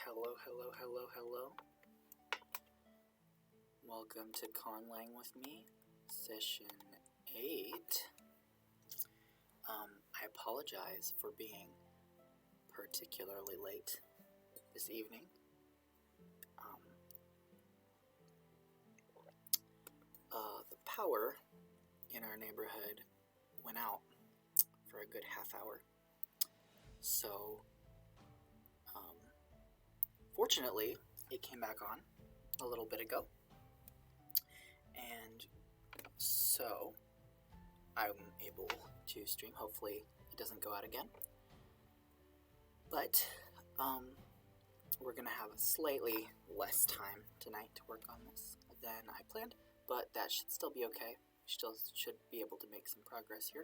Hello. Welcome to Conlang with me, session 8. I apologize for being particularly late this evening. The power in our neighborhood went out for a good half hour. So, fortunately, it came back on a little bit ago. And so, I'm able to stream. Hopefully, it doesn't go out again. But, we're going to have slightly less time tonight to work on this than I planned. But that should still be okay. Still should be able to make some progress here.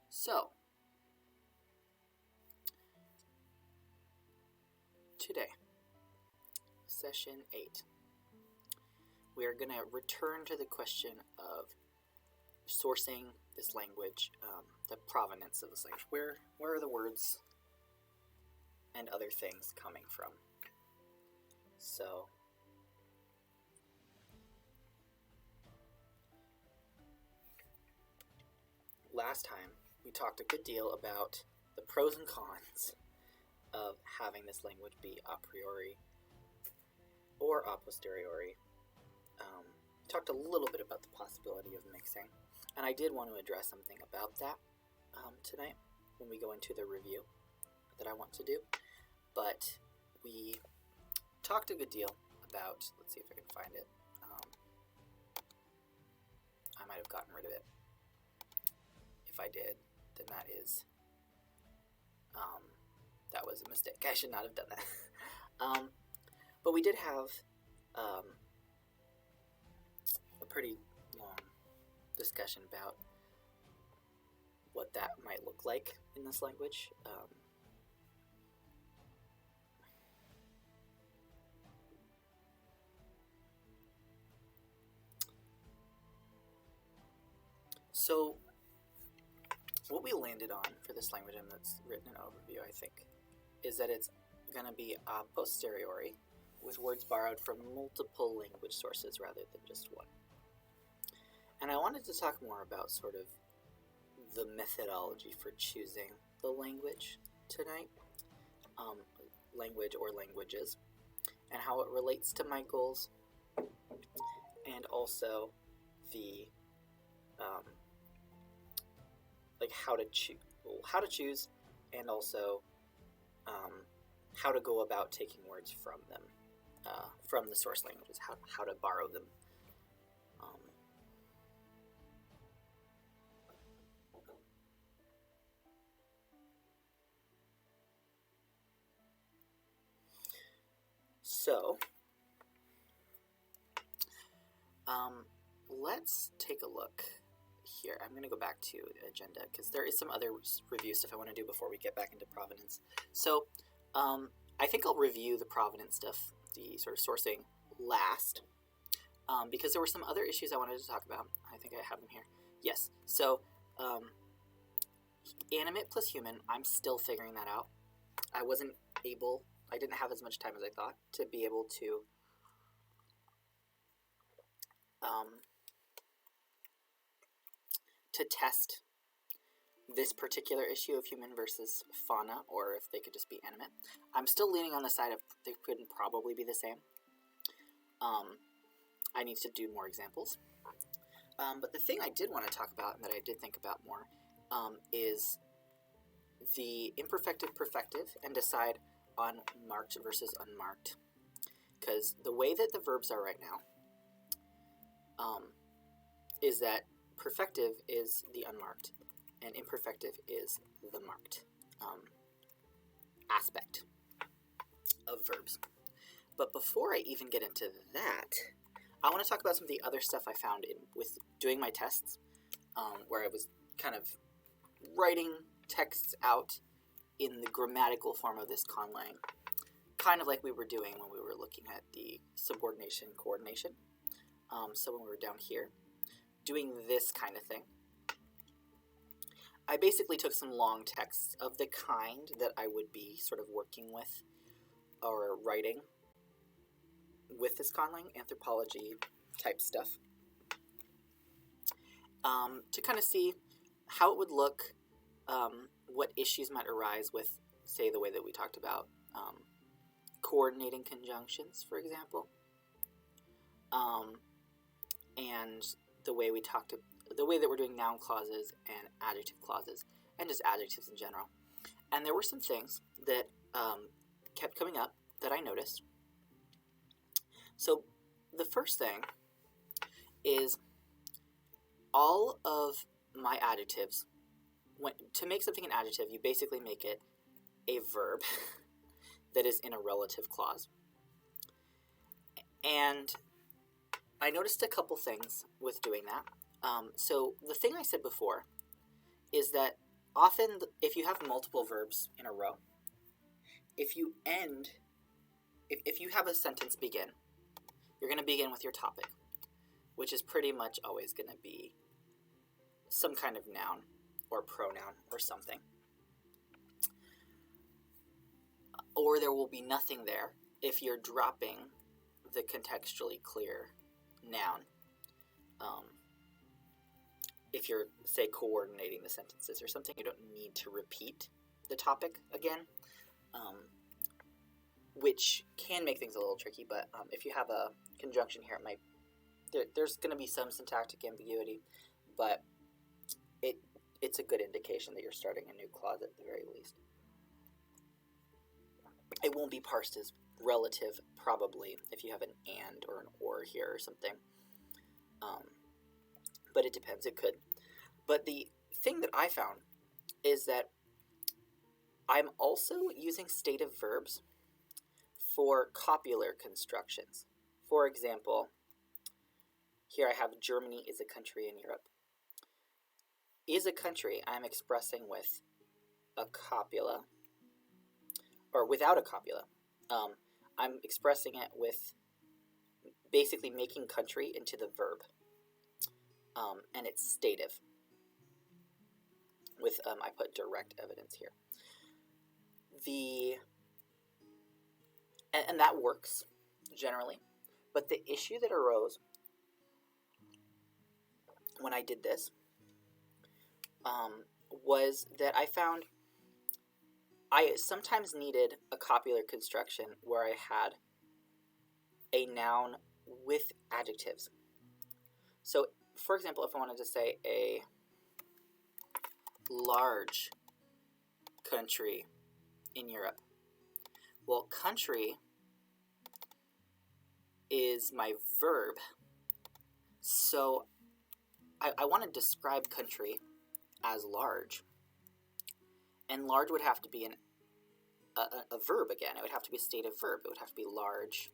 So, today, session 8, we are going to return to the question of sourcing this language, the provenance of this language. Where are the words and other things coming from? So, last time, we talked a good deal about the pros and cons of having this language be a priori or a posteriori. Talked a little bit about the possibility of mixing, and I did want to address something about that tonight when we go into the review that I want to do. But we talked a good deal about, let's see if I can find it. I might have gotten rid of it. If I did, then that was a mistake. I should not have done that. But we did have a pretty long discussion about what that might look like in this language. So, what we landed on for this language, and that's written in overview, I think, is that it's going to be a posteriori with words borrowed from multiple language sources rather than just one. And I wanted to talk more about sort of the methodology for choosing the language tonight, language or languages, and how it relates to my goals, and also the how to choose, and also how to go about taking words from them, from the source languages, how to borrow them. So, let's take a look here. I'm going to go back to the agenda because there is some other review stuff I want to do before we get back into provenance. So, I think I'll review the provenance stuff, the sort of sourcing, last, because there were some other issues I wanted to talk about. I think I have them here. Yes. So, animate plus human, I'm still figuring that out. I didn't have as much time as I thought to be able to test this particular issue of human versus fauna, or if they could just be animate. I'm still leaning on the side of they could probably be the same. I need to do more examples. But the thing I did want to talk about, and that I did think about more, is the imperfective perfective, and decide on marked versus unmarked. Because the way that the verbs are right now is that perfective is the unmarked, and imperfective is the marked aspect of verbs. But before I even get into that, I want to talk about some of the other stuff I found with doing my tests, where I was kind of writing texts out in the grammatical form of this conlang, kind of like we were doing when we were looking at the subordination coordination. So when we were down here, doing this kind of thing. I basically took some long texts of the kind that I would be sort of working with or writing with this conlang, anthropology type stuff, to kind of see how it would look, what issues might arise with, say, the way that we talked about coordinating conjunctions, for example, and the way that we're doing noun clauses and adjective clauses, and just adjectives in general. And there were some things that kept coming up that I noticed. So the first thing is all of my adjectives, to make something an adjective, you basically make it a verb that is in a relative clause. And I noticed a couple things with doing that. So the thing I said before is that often if you have multiple verbs in a row, if you have a sentence begin, you're going to begin with your topic, which is pretty much always going to be some kind of noun or pronoun or something. Or there will be nothing there if you're dropping the contextually clear noun. If you're, say, coordinating the sentences or something, you don't need to repeat the topic again, which can make things a little tricky, but if you have a conjunction here, it might there's going to be some syntactic ambiguity, but it's a good indication that you're starting a new clause at the very least. It won't be parsed as relative, probably, if you have an and or an or here or something. But it depends, it could. But the thing that I found is that I'm also using stative verbs for copular constructions. For example, here I have Germany is a country in Europe. Is a country I'm expressing with a copula, or without a copula. I'm expressing it with basically making country into the verb. And it's stative. With, I put direct evidence here. And that works, generally. But the issue that arose when I did this was that I found I sometimes needed a copular construction where I had a noun with adjectives. So, for example, if I wanted to say a large country in Europe, well, country is my verb, so I want to describe country as large, and large would have to be a verb again. It would have to be a stative verb. It would have to be large,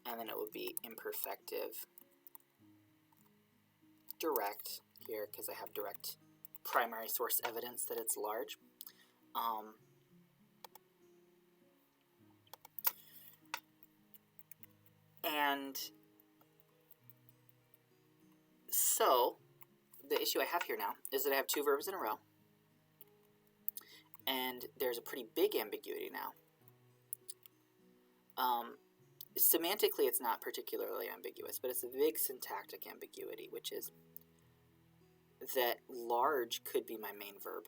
and then it would be imperfective direct here, because I have direct primary source evidence that it's large. And so the issue I have here now is that I have two verbs in a row, and there's a pretty big ambiguity now. Semantically, it's not particularly ambiguous, but it's a big syntactic ambiguity, which is that large could be my main verb.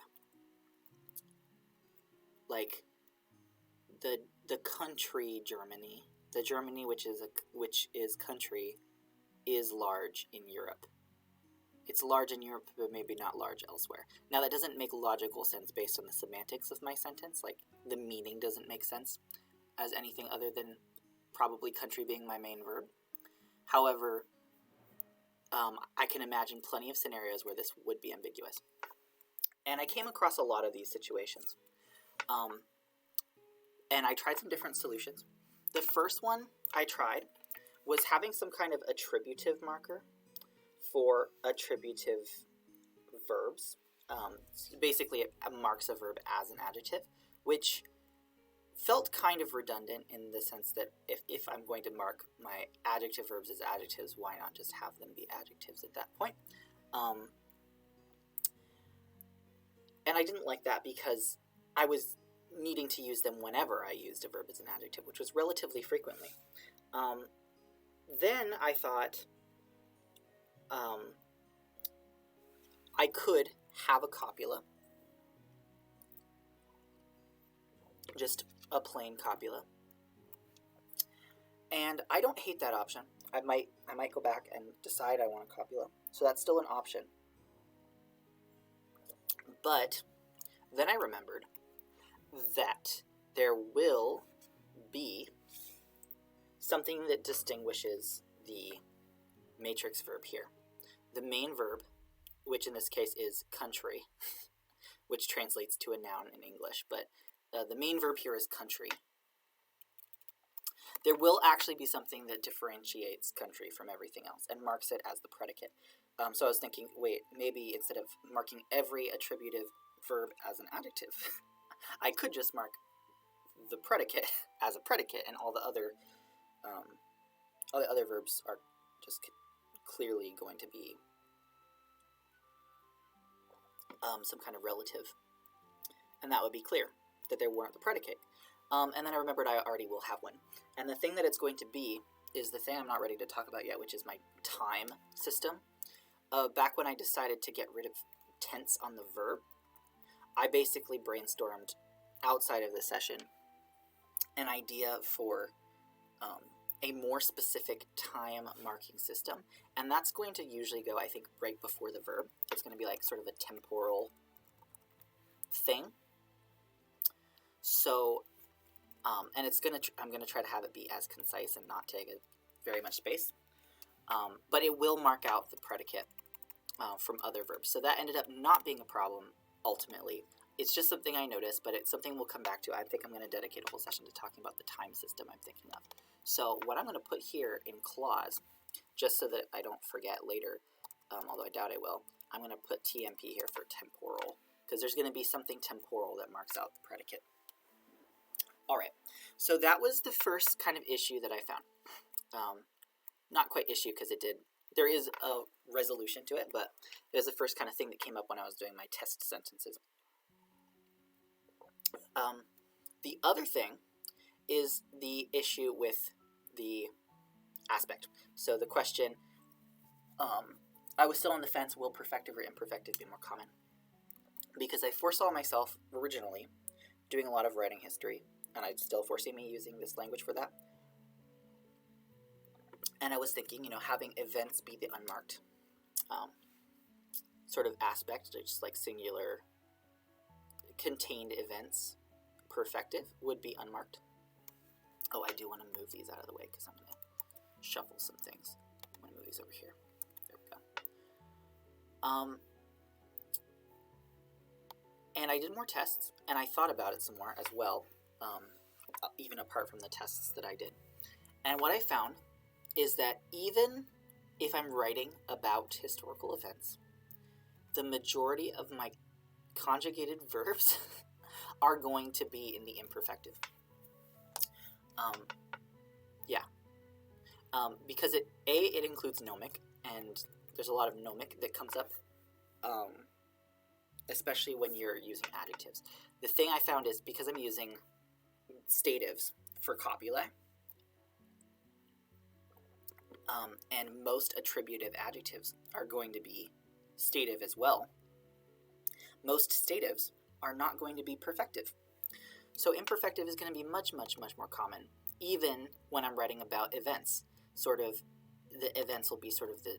Like the country Germany, the Germany which is country, is large in Europe. It's large in Europe, but maybe not large elsewhere. Now, that doesn't make logical sense based on the semantics of my sentence. Like, the meaning doesn't make sense as anything other than probably country being my main verb. However, I can imagine plenty of scenarios where this would be ambiguous. And I came across a lot of these situations. And I tried some different solutions. The first one I tried was having some kind of attributive marker for attributive verbs. Basically, it marks a verb as an adjective, which felt kind of redundant in the sense that if I'm going to mark my adjective verbs as adjectives, why not just have them be adjectives at that point? And I didn't like that because I was needing to use them whenever I used a verb as an adjective, which was relatively frequently. Then I thought I could have a copula, just a plain copula, and I don't hate that option. I might go back and decide I want a copula, so that's still an option. But then I remembered that there will be something that distinguishes the matrix verb here. The main verb, which in this case is country, which translates to a noun in English, but the main verb here is country. There will actually be something that differentiates country from everything else and marks it as the predicate. So I was thinking, wait, maybe instead of marking every attributive verb as an adjective, I could just mark the predicate as a predicate, and all the other verbs are just clearly going to be some kind of relative, and that would be clear that they weren't the predicate. And then I remembered I already will have one. And the thing that it's going to be is the thing I'm not ready to talk about yet, which is my time system. Back when I decided to get rid of tense on the verb, I basically brainstormed outside of the session an idea for a more specific time marking system. And that's going to usually go, I think, right before the verb. It's going to be like sort of a temporal thing. So, and I'm going to try to have it be as concise and not take very much space. But it will mark out the predicate from other verbs. So that ended up not being a problem ultimately. It's just something I noticed, but it's something we'll come back to. I think I'm going to dedicate a whole session to talking about the time system I'm thinking of. So what I'm going to put here in clause, just so that I don't forget later, although I doubt I will, I'm going to put TMP here for temporal, because there's going to be something temporal that marks out the predicate. All right, so that was the first kind of issue that I found. Not quite issue, because there is a resolution to it, but it was the first kind of thing that came up when I was doing my test sentences. The other thing is the issue with the aspect. So the question, I was still on the fence, will perfective or imperfective be more common? Because I foresaw myself originally doing a lot of writing history, and I'd still foresee me using this language for that. And I was thinking, having events be the unmarked sort of aspect, just like singular contained events, perfective would be unmarked. Oh, I do want to move these out of the way because I'm going to shuffle some things. I'm going to move these over here. There we go. And I did more tests, and I thought about it some more as well, even apart from the tests that I did. And what I found is that even if I'm writing about historical events, the majority of my conjugated verbs are going to be in the imperfective. Because it includes gnomic, and there's a lot of gnomic that comes up, especially when you're using adjectives. The thing I found is because I'm using statives for copulae, and most attributive adjectives are going to be stative as well, most statives are not going to be perfective. So imperfective is going to be much, much, much more common, even when I'm writing about events. Sort of, the events will be sort of the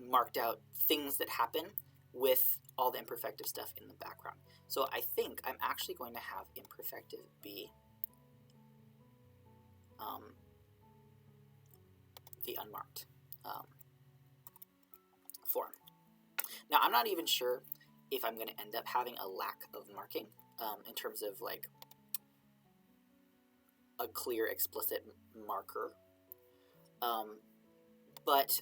marked out things that happen with all the imperfective stuff in the background. So I think I'm actually going to have imperfective be the unmarked form. Now, I'm not even sure if I'm going to end up having a lack of marking in terms of like a clear, explicit marker. But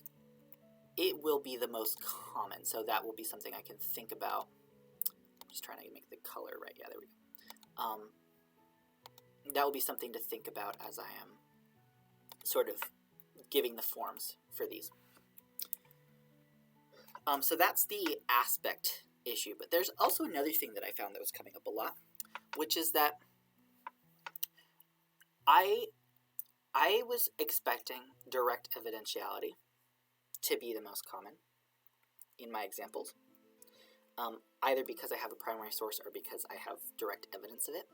it will be the most common, so that will be something I can think about. I'm just trying to make the color right. Yeah, there we go. that will be something to think about as I am sort of giving the forms for these. So that's the aspect issue, but there's also another thing that I found that was coming up a lot, which is that I was expecting direct evidentiality to be the most common in my examples, either because I have a primary source or because I have direct evidence of it.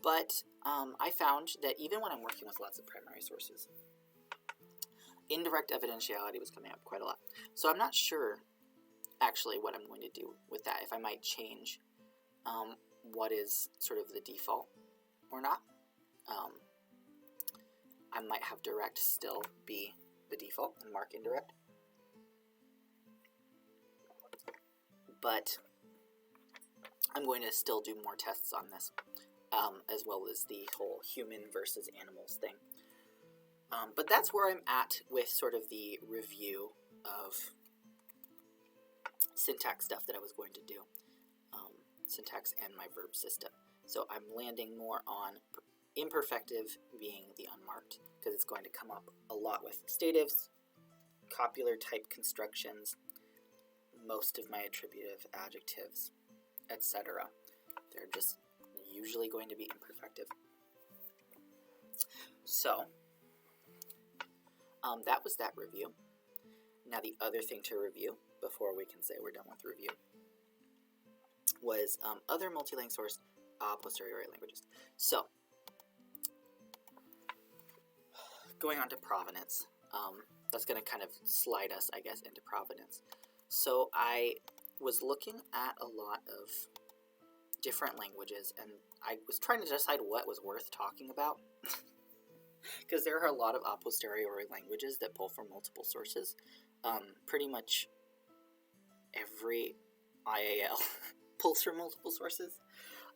But I found that even when I'm working with lots of primary sources, indirect evidentiality was coming up quite a lot. So I'm not sure actually what I'm going to do with that, if I might change what is sort of the default or not. I might have direct still be the default and mark indirect. But I'm going to still do more tests on this, as well as the whole human versus animals thing. But that's where I'm at with sort of the review of syntax stuff that I was going to do. Syntax and my verb system. So I'm landing more on imperfective being the unmarked, because it's going to come up a lot with statives, copular type constructions, most of my attributive adjectives, etc. They're just usually going to be imperfective. So that was that review. Now the other thing to review before we can say we're done with review was other multilingual source a posteriori languages. So going on to provenance, that's going to kind of slide us, I guess, into provenance. So I was looking at a lot of different languages, and I was trying to decide what was worth talking about, because there are a lot of a posteriori languages that pull from multiple sources. Pretty much every IAL pulls from multiple sources.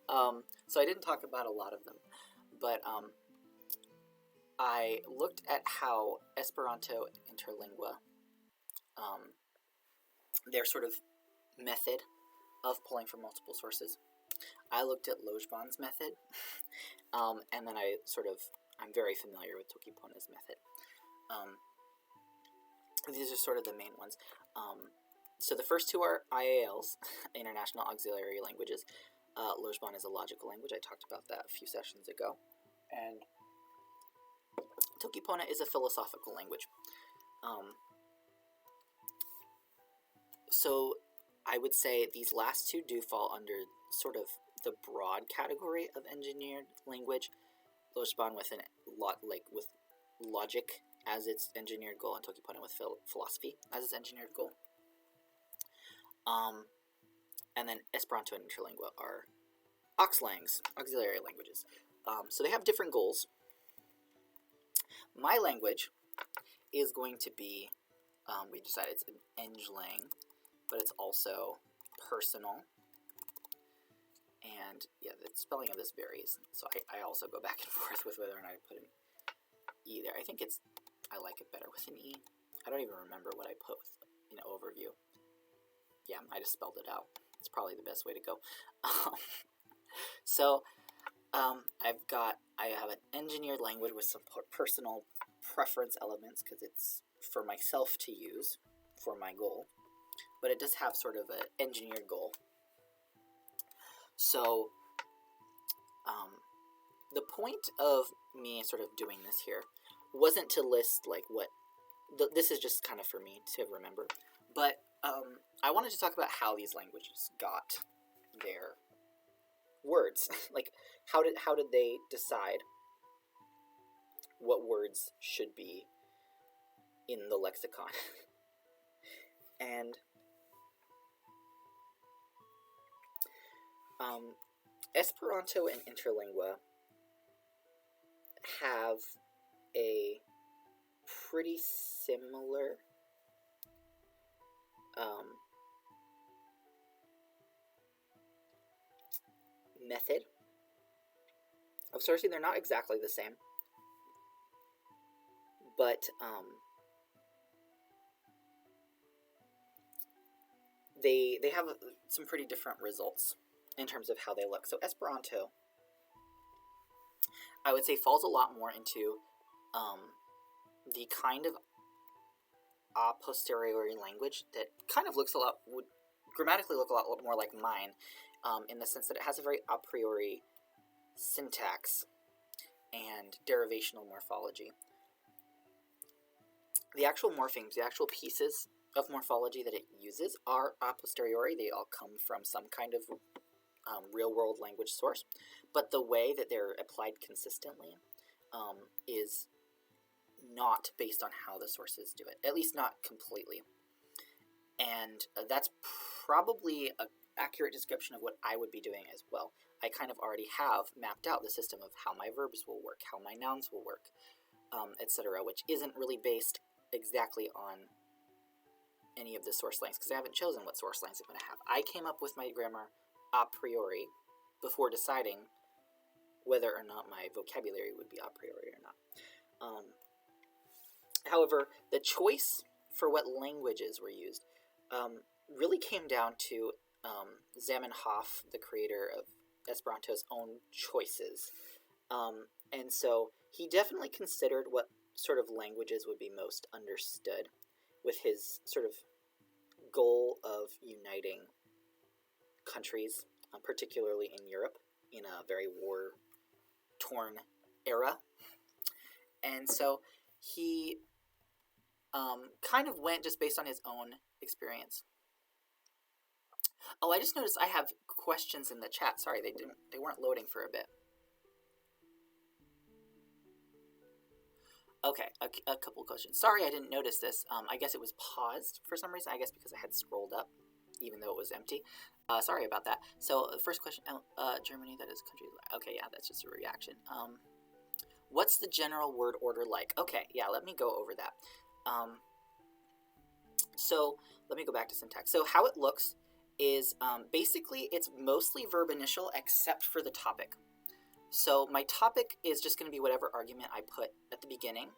So I didn't talk about a lot of them, but I looked at how Esperanto and Interlingua, their sort of method of pulling from multiple sources. I looked at Lojban's method, and then I'm very familiar with Tokipona's method. These are sort of the main ones. So the first two are IALs, International Auxiliary Languages. Lojban is a logical language. I talked about that a few sessions ago. And Tokipona is a philosophical language. So I would say these last two do fall under sort of the broad category of engineered language. Lojban with with logic as its engineered goal, and Tokipona with philosophy as its engineered goal. And then Esperanto and Interlingua are auxlangs, auxiliary languages. So they have different goals. My language is going to be, we decided it's an eng-lang, but it's also personal. And yeah, the spelling of this varies, so I also go back and forth with whether or not I put an E there. I think I like it better with an E. I don't even remember what I put with overview. Yeah, I just spelled it out. It's probably the best way to go. So I have an engineered language with some personal preference elements because it's for myself to use for my goal, but it does have sort of an engineered goal. So the point of me sort of doing this here wasn't to list this is just kind of for me to remember, but I wanted to talk about how these languages got their words. Like how did they decide what words should be in the lexicon? And Esperanto and Interlingua have a pretty similar method of sourcing. They're not exactly the same, but they have some pretty different results in terms of how they look. So Esperanto I would say falls a lot more into the kind of a posteriori language that kind of would grammatically look a lot more like mine, in the sense that it has a very a priori syntax and derivational morphology. The actual morphemes, the actual pieces of morphology that it uses are a posteriori. They all come from some kind of real-world language source, but the way that they're applied consistently is not based on how the sources do it, at least not completely. And that's probably an accurate description of what I would be doing as well. I kind of already have mapped out the system of how my verbs will work, how my nouns will work, etc., which isn't really based exactly on any of the source lengths, because I haven't chosen what source lengths I'm going to have. I came up with my grammar a priori before deciding whether or not my vocabulary would be a priori or not. However, the choice for what languages were used really came down to Zamenhof, the creator of Esperanto's own choices. And so he definitely considered what sort of languages would be most understood, with his sort of goal of uniting countries, particularly in Europe, in a very war-torn era. And so he kind of went just based on his own experience. Oh, I just noticed I have questions in the chat. Sorry, they weren't loading for a bit. Okay, a couple of questions. Sorry, I didn't notice this. I guess it was paused for some reason. I guess because I had scrolled up, even though it was empty. Sorry about that. So the first question, Germany, that is country. Okay, yeah, that's just a reaction. What's the general word order like? Okay, yeah, let me go over that. So let me go back to syntax. So how it looks is basically it's mostly verb initial except for the topic. So my topic is just going to be whatever argument I put at the beginning,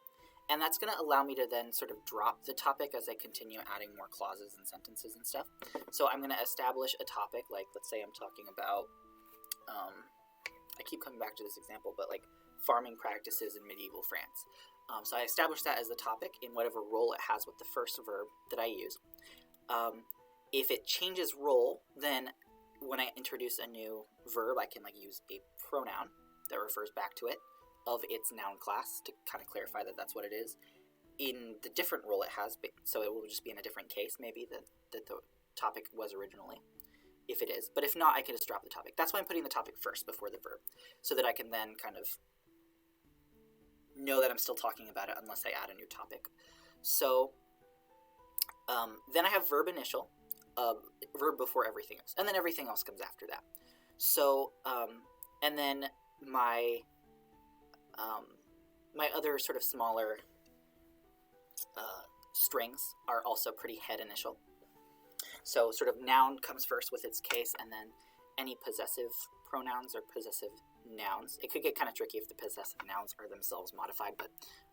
and that's going to allow me to then sort of drop the topic as I continue adding more clauses and sentences and stuff. So I'm going to establish a topic, like let's say I'm talking about, I keep coming back to this example, but like farming practices in medieval France. So I establish that as the topic in whatever role it has with the first verb that I use. If it changes role, then when I introduce a new verb, I can like use a pronoun that refers back to it of its noun class to kind of clarify that that's what it is in the different role it has. So it will just be in a different case maybe that the topic was originally, if it is. But if not, I can just drop the topic. That's why I'm putting the topic first before the verb, so that I can then kind of know that I'm still talking about it unless I add a new topic. So then I have verb initial, verb before everything else, and then everything else comes after that. So and then my my other sort of smaller strings are also pretty head initial. So sort of noun comes first with its case, and then any possessive pronouns or possessive nouns. It could get kind of tricky if the possessive nouns are themselves modified, but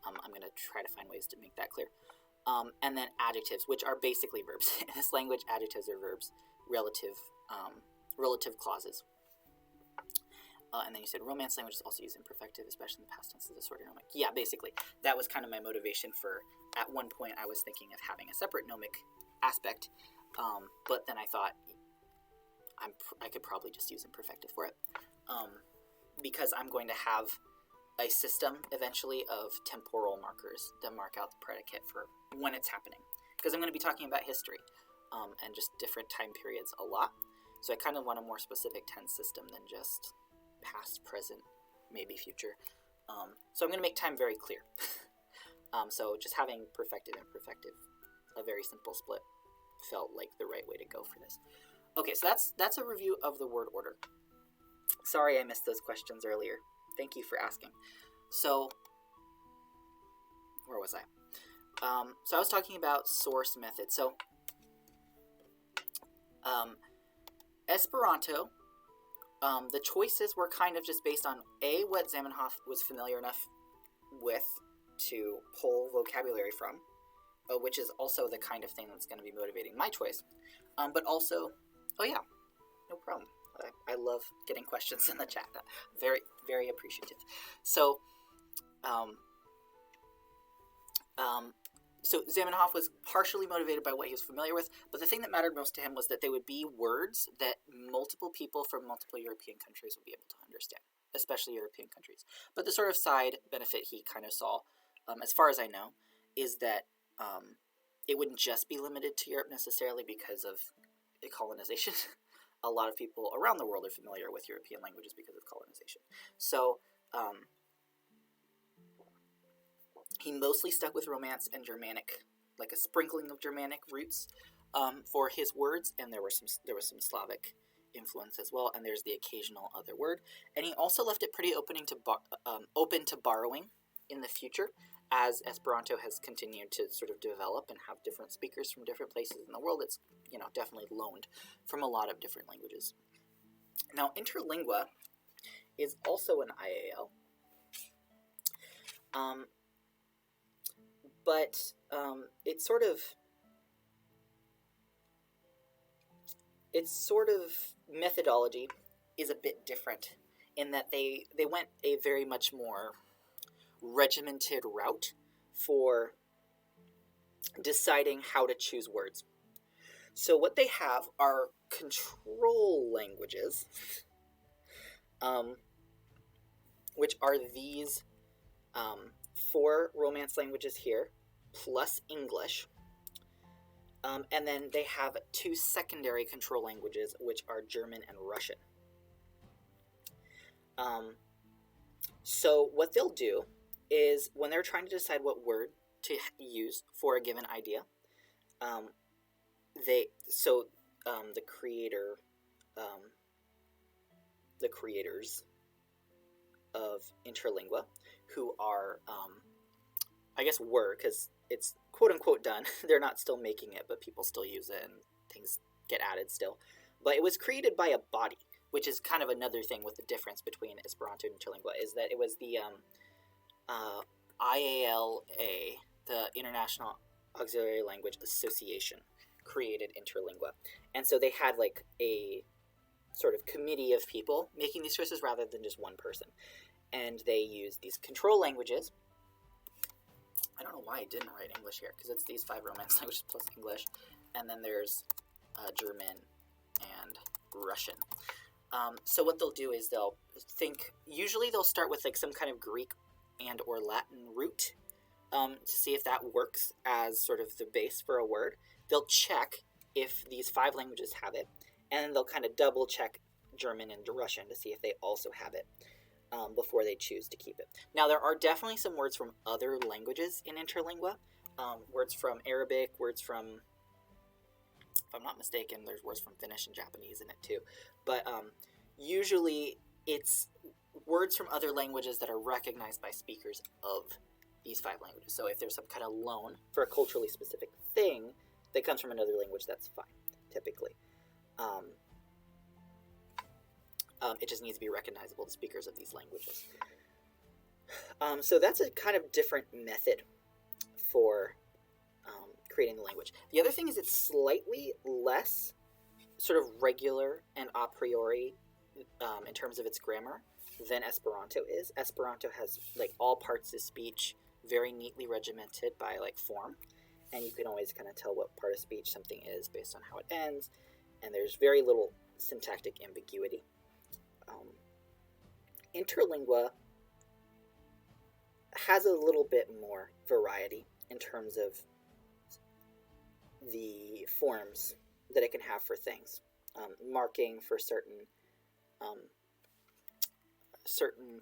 I'm going to try to find ways to make that clear. And then adjectives, which are basically verbs. In this language, adjectives are verbs, relative clauses. And then you said Romance languages also use imperfective, especially in the past tense of the sort of nomic. Yeah, basically. That was kind of my motivation for, at one point I was thinking of having a separate nomic aspect, but then I thought I could probably just use imperfective for it. Because I'm going to have a system eventually of temporal markers that mark out the predicate for when it's happening. Because I'm going to be talking about history and just different time periods a lot. So I kind of want a more specific tense system than just past, present, maybe future. So I'm going to make time very clear. So just having perfective and imperfective, a very simple split, felt like the right way to go for this. Okay, so that's a review of the word order. Sorry I missed those questions earlier. Thank you for asking. So, where was I? So I was talking about source method. So, Esperanto, the choices were kind of just based on A, what Zamenhof was familiar enough with to pull vocabulary from, which is also the kind of thing that's going to be motivating my choice. But also, oh yeah, no problem. I love getting questions in the chat. Very, very appreciative. So, so Zamenhof was partially motivated by what he was familiar with, but the thing that mattered most to him was that they would be words that multiple people from multiple European countries would be able to understand, especially European countries. But the sort of side benefit he kind of saw, as far as I know, is that it wouldn't just be limited to Europe necessarily because of colonization. A lot of people around the world are familiar with European languages because of colonization. So he mostly stuck with Romance and Germanic, like a sprinkling of Germanic roots for his words, and there was some Slavic influence as well, and there's the occasional other word. And he also left it pretty open to borrowing in the future, as Esperanto has continued to sort of develop and have different speakers from different places in the world. It's, definitely loaned from a lot of different languages. Now, Interlingua is also an IAL, but its sort of methodology is a bit different in that they went a very much more regimented route for deciding how to choose words. So what they have are control languages, which are these 4 Romance languages here, plus English. And then they have 2 secondary control languages, which are German and Russian. So what they'll do is when they're trying to decide what word to use for a given idea, the creators of Interlingua, who are, I guess were, because it's quote-unquote done. They're not still making it, but people still use it, and things get added still. But it was created by a body, which is kind of another thing with the difference between Esperanto and Interlingua, is that it was the IALA, the International Auxiliary Language Association, created Interlingua. And so they had like a sort of committee of people making these choices rather than just one person. And they used these control languages. I don't know why I didn't write English here, because it's these 5 Romance languages plus English. And then there's German and Russian. So what they'll do is usually they'll start with like some kind of Greek and or Latin root to see if that works as sort of the base for a word. They'll check if these 5 languages have it, and then they'll kind of double check German and Russian to see if they also have it before they choose to keep it. Now, there are definitely some words from other languages in Interlingua, words from Arabic, words from, if I'm not mistaken, there's words from Finnish and Japanese in it too. But usually it's words from other languages that are recognized by speakers of these 5 languages. So if there's some kind of loan for a culturally specific thing that comes from another language, that's fine, typically. It just needs to be recognizable to speakers of these languages. So that's a kind of different method for creating the language. The other thing is it's slightly less sort of regular and a priori in terms of its grammar than Esperanto is. Esperanto has like all parts of speech very neatly regimented by like form, and you can always kind of tell what part of speech something is based on how it ends, and there's very little syntactic ambiguity. Interlingua has a little bit more variety in terms of the forms that it can have for things. Marking for certain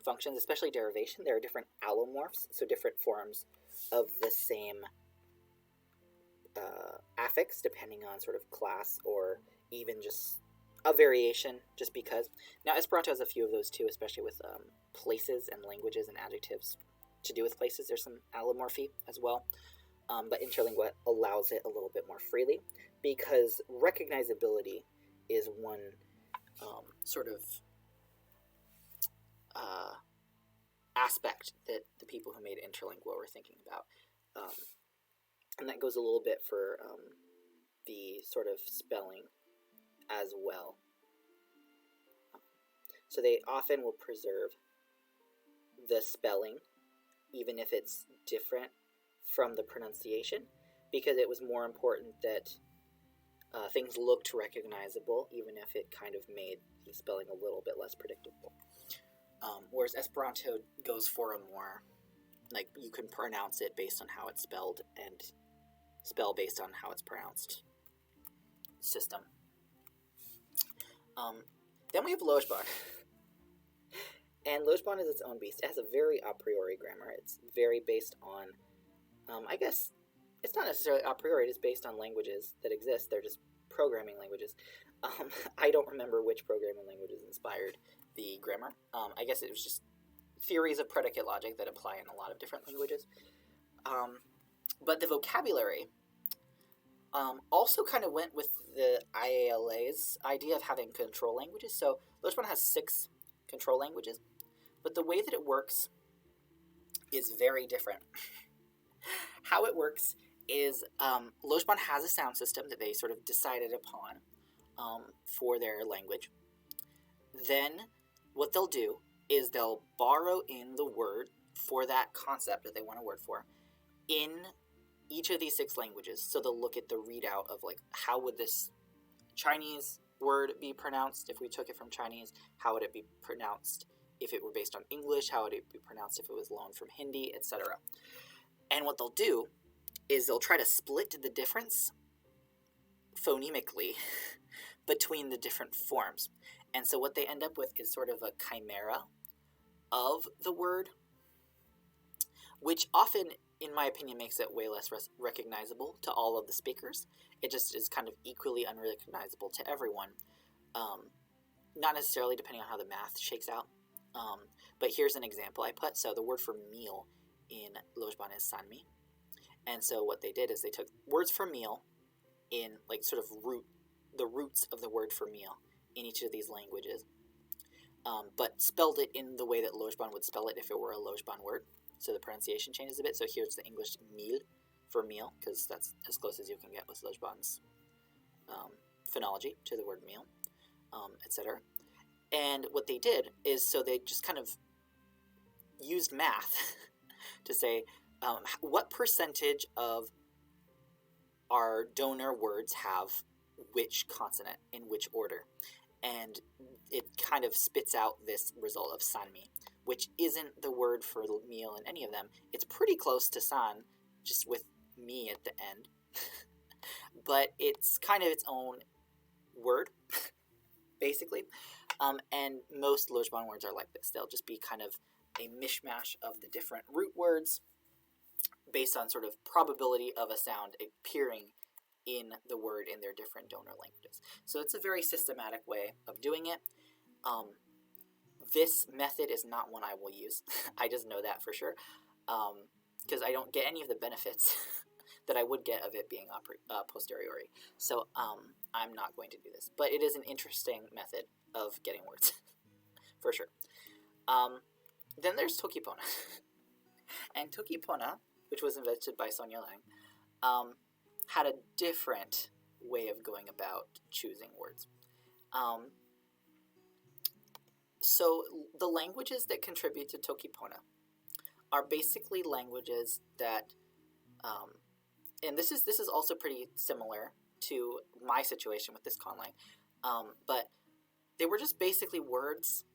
functions, especially derivation. There are different allomorphs, so different forms of the same affix, depending on sort of class or even just a variation, just because. Now, Esperanto has a few of those too, especially with places and languages and adjectives to do with places. There's some allomorphy as well, but Interlingua allows it a little bit more freely because recognizability is one sort of aspect that the people who made Interlingua were thinking about. And that goes a little bit for the sort of spelling as well. So they often will preserve the spelling, even if it's different from the pronunciation, because it was more important that things looked recognizable, even if it kind of made the spelling a little bit less predictable. Whereas Esperanto goes for a more, like, you can pronounce it based on how it's spelled and spell based on how it's pronounced system. Then we have Lojban. And Lojban is its own beast. It has a very a priori grammar. It's very based on, I guess, it's not necessarily a priori, it's based on languages that exist. They're just programming languages. I don't remember which programming languages inspired the grammar. I guess it was just theories of predicate logic that apply in a lot of different languages. But the vocabulary also kind of went with the IALA's idea of having control languages. So Lojban has 6 control languages, but the way that it works is very different. How it works is Lojban has a sound system that they sort of decided upon for their language. Then what they'll do is they'll borrow in the word for that concept that they want a word for in each of these 6 languages. So they'll look at the readout of, like, how would this Chinese word be pronounced if we took it from Chinese? How would it be pronounced if it were based on English? How would it be pronounced if it was loaned from Hindi, etc.? And what they'll do is they'll try to split the difference phonemically between the different forms. And so what they end up with is sort of a chimera of the word, which often, in my opinion, makes it way less recognizable to all of the speakers. It just is kind of equally unrecognizable to everyone. Not necessarily depending on how the math shakes out. But here's an example I put. So the word for meal in Lojban is sanmi. And so what they did is they took words for meal in, like, sort of the roots of the word for meal in each of these languages, but spelled it in the way that Lojban would spell it if it were a Lojban word. So the pronunciation changes a bit. So here's the English meal for meal, because that's as close as you can get with Lojban's phonology to the word meal, etc. And what they did is, so they just kind of used math to say, what percentage of our donor words have which consonant in which order? And it kind of spits out this result of sanmi, which isn't the word for meal in any of them. It's pretty close to san, just with me at the end. But it's kind of its own word, basically. And most Lojban words are like this. They'll just be kind of a mishmash of the different root words based on sort of probability of a sound appearing in the word in their different donor languages. So it's a very systematic way of doing it. This method is not one I will use. I just know that for sure, because I don't get any of the benefits that I would get of it being a posteriori. So I'm not going to do this. But it is an interesting method of getting words, for sure. Then there's Tokipona. And Tokipona, which was invented by Sonia Lang, had a different way of going about choosing words. So the languages that contribute to Tokipona are basically languages that, and this is also pretty similar to my situation with this conlang, but they were just basically words,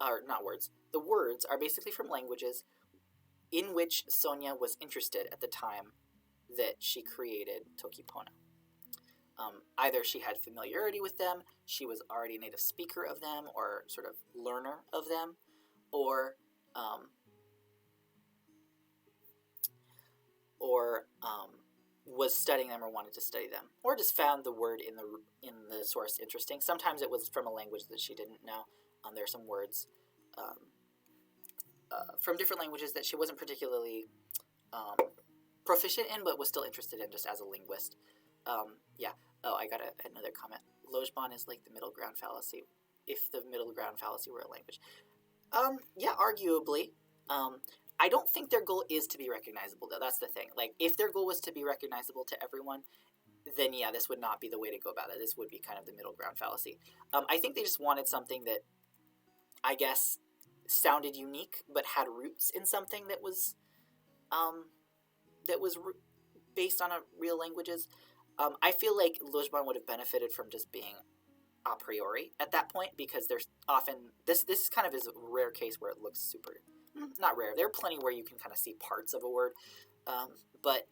or not words, the words are basically from languages in which Sonia was interested at the time that she created Tokipona. Either she had familiarity with them, she was already a native speaker of them, or sort of learner of them, or was studying them or wanted to study them, or just found the word in the source interesting. Sometimes it was from a language that she didn't know. There are some words from different languages that she wasn't particularly proficient in, but was still interested in just as a linguist. Yeah. Oh, I got another comment. Lojban is like the middle ground fallacy, if the middle ground fallacy were a language. Yeah, arguably. I don't think their goal is to be recognizable, though. That's the thing. Like, if their goal was to be recognizable to everyone, then yeah, this would not be the way to go about it. This would be kind of the middle ground fallacy. I think they just wanted something that I guess, sounded unique, but had roots in something that was based on real languages. I feel like Lojban would have benefited from just being a priori at that point, because there's often this kind of is a rare case where it looks super, not rare. There are plenty where you can kind of see parts of a word, but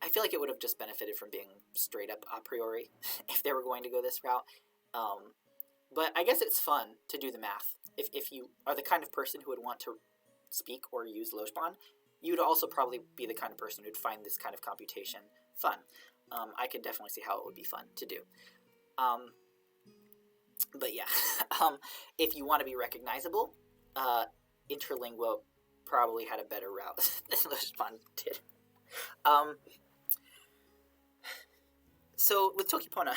I feel like it would have just benefited from being straight up a priori if they were going to go this route. But I guess it's fun to do the math. If you are the kind of person who would want to speak or use Lojban, you'd also probably be the kind of person who'd find this kind of computation fun. I can definitely see how it would be fun to do. But yeah, if you want to be recognizable, Interlingua probably had a better route than Lojban did. So with Tokipona,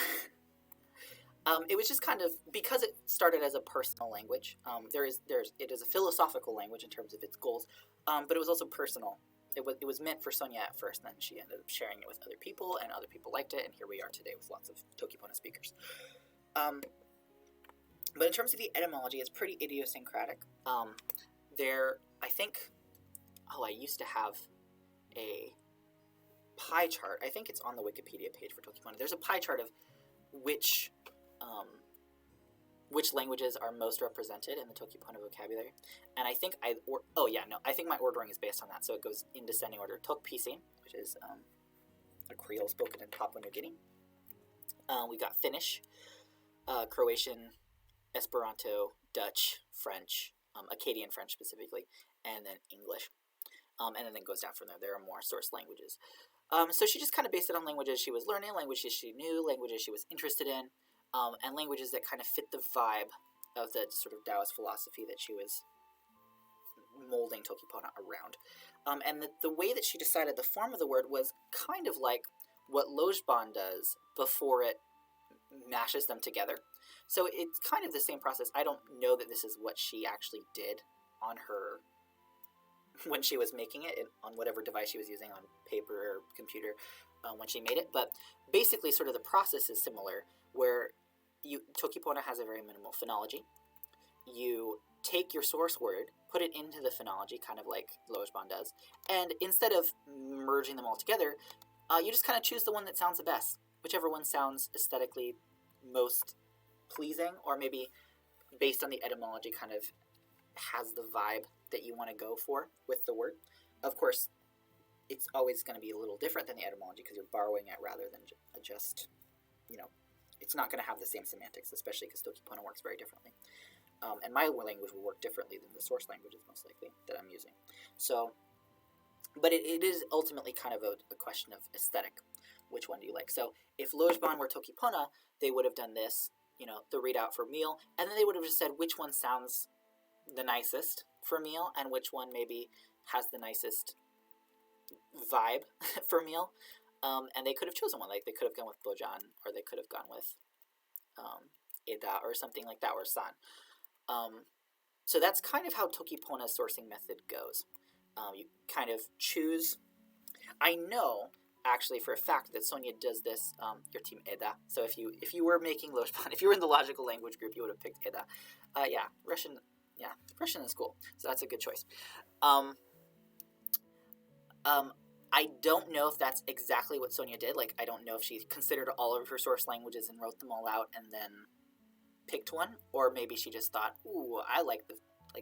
it was just kind of, because it started as a personal language, it is a philosophical language in terms of its goals, but it was also personal. It was meant for Sonia at first, and then she ended up sharing it with other people, and other people liked it, and here we are today with lots of Tokipona speakers. But in terms of the etymology, it's pretty idiosyncratic. I think, I used to have a pie chart. I think it's on the Wikipedia page for Tokipona. There's a pie chart of which languages are most represented in the Tokipona vocabulary, and I think I think my ordering is based on that. So it goes in descending order: Tokpisi, which is a Creole spoken in Papua New Guinea. We got Finnish, Croatian, Esperanto, Dutch, French, Akkadian French specifically, and then English. And then it goes down from there. There are more source languages. So she just kind of based it on languages she was learning, languages she knew, languages she was interested in, and languages that kind of fit the vibe of the sort of Taoist philosophy that she was molding Tokipona around. And the way that she decided the form of the word was kind of like what Lojban does before it mashes them together. So it's kind of the same process. I don't know that this is what she actually did on her, when she was making it, on whatever device she was using, on paper or computer, when she made it. But basically sort of the process is similar, where Tokipona has a very minimal phonology. You take your source word, put it into the phonology, kind of like Lojban does, and instead of merging them all together, you just kind of choose the one that sounds the best, whichever one sounds aesthetically most pleasing, or maybe based on the etymology kind of has the vibe that you want to go for with the word. Of course, it's always going to be a little different than the etymology because you're borrowing it rather than just, it's not going to have the same semantics, especially because Tokipona works very differently. And my language will work differently than the source languages, most likely, that I'm using. So, but it is ultimately kind of a question of aesthetic. Which one do you like? So if Lojban were Tokipona, they would have done this, the readout for meal, and then they would have just said which one sounds the nicest for meal and which one maybe has the nicest vibe for meal. And they could have chosen one. Like they could have gone with Bojan, or they could have gone with Ida or something like that, or San. So that's kind of how Tokipona's sourcing method goes. You kind of choose. I know, actually, for a fact that Sonia does this. Your team Eda. So if you were making Lojban, if you were in the logical language group, you would have picked Eda. Russian. Yeah, Russian is cool. So that's a good choice. I don't know if that's exactly what Sonia did. Like, I don't know if she considered all of her source languages and wrote them all out and then picked one, or maybe she just thought, ooh, I like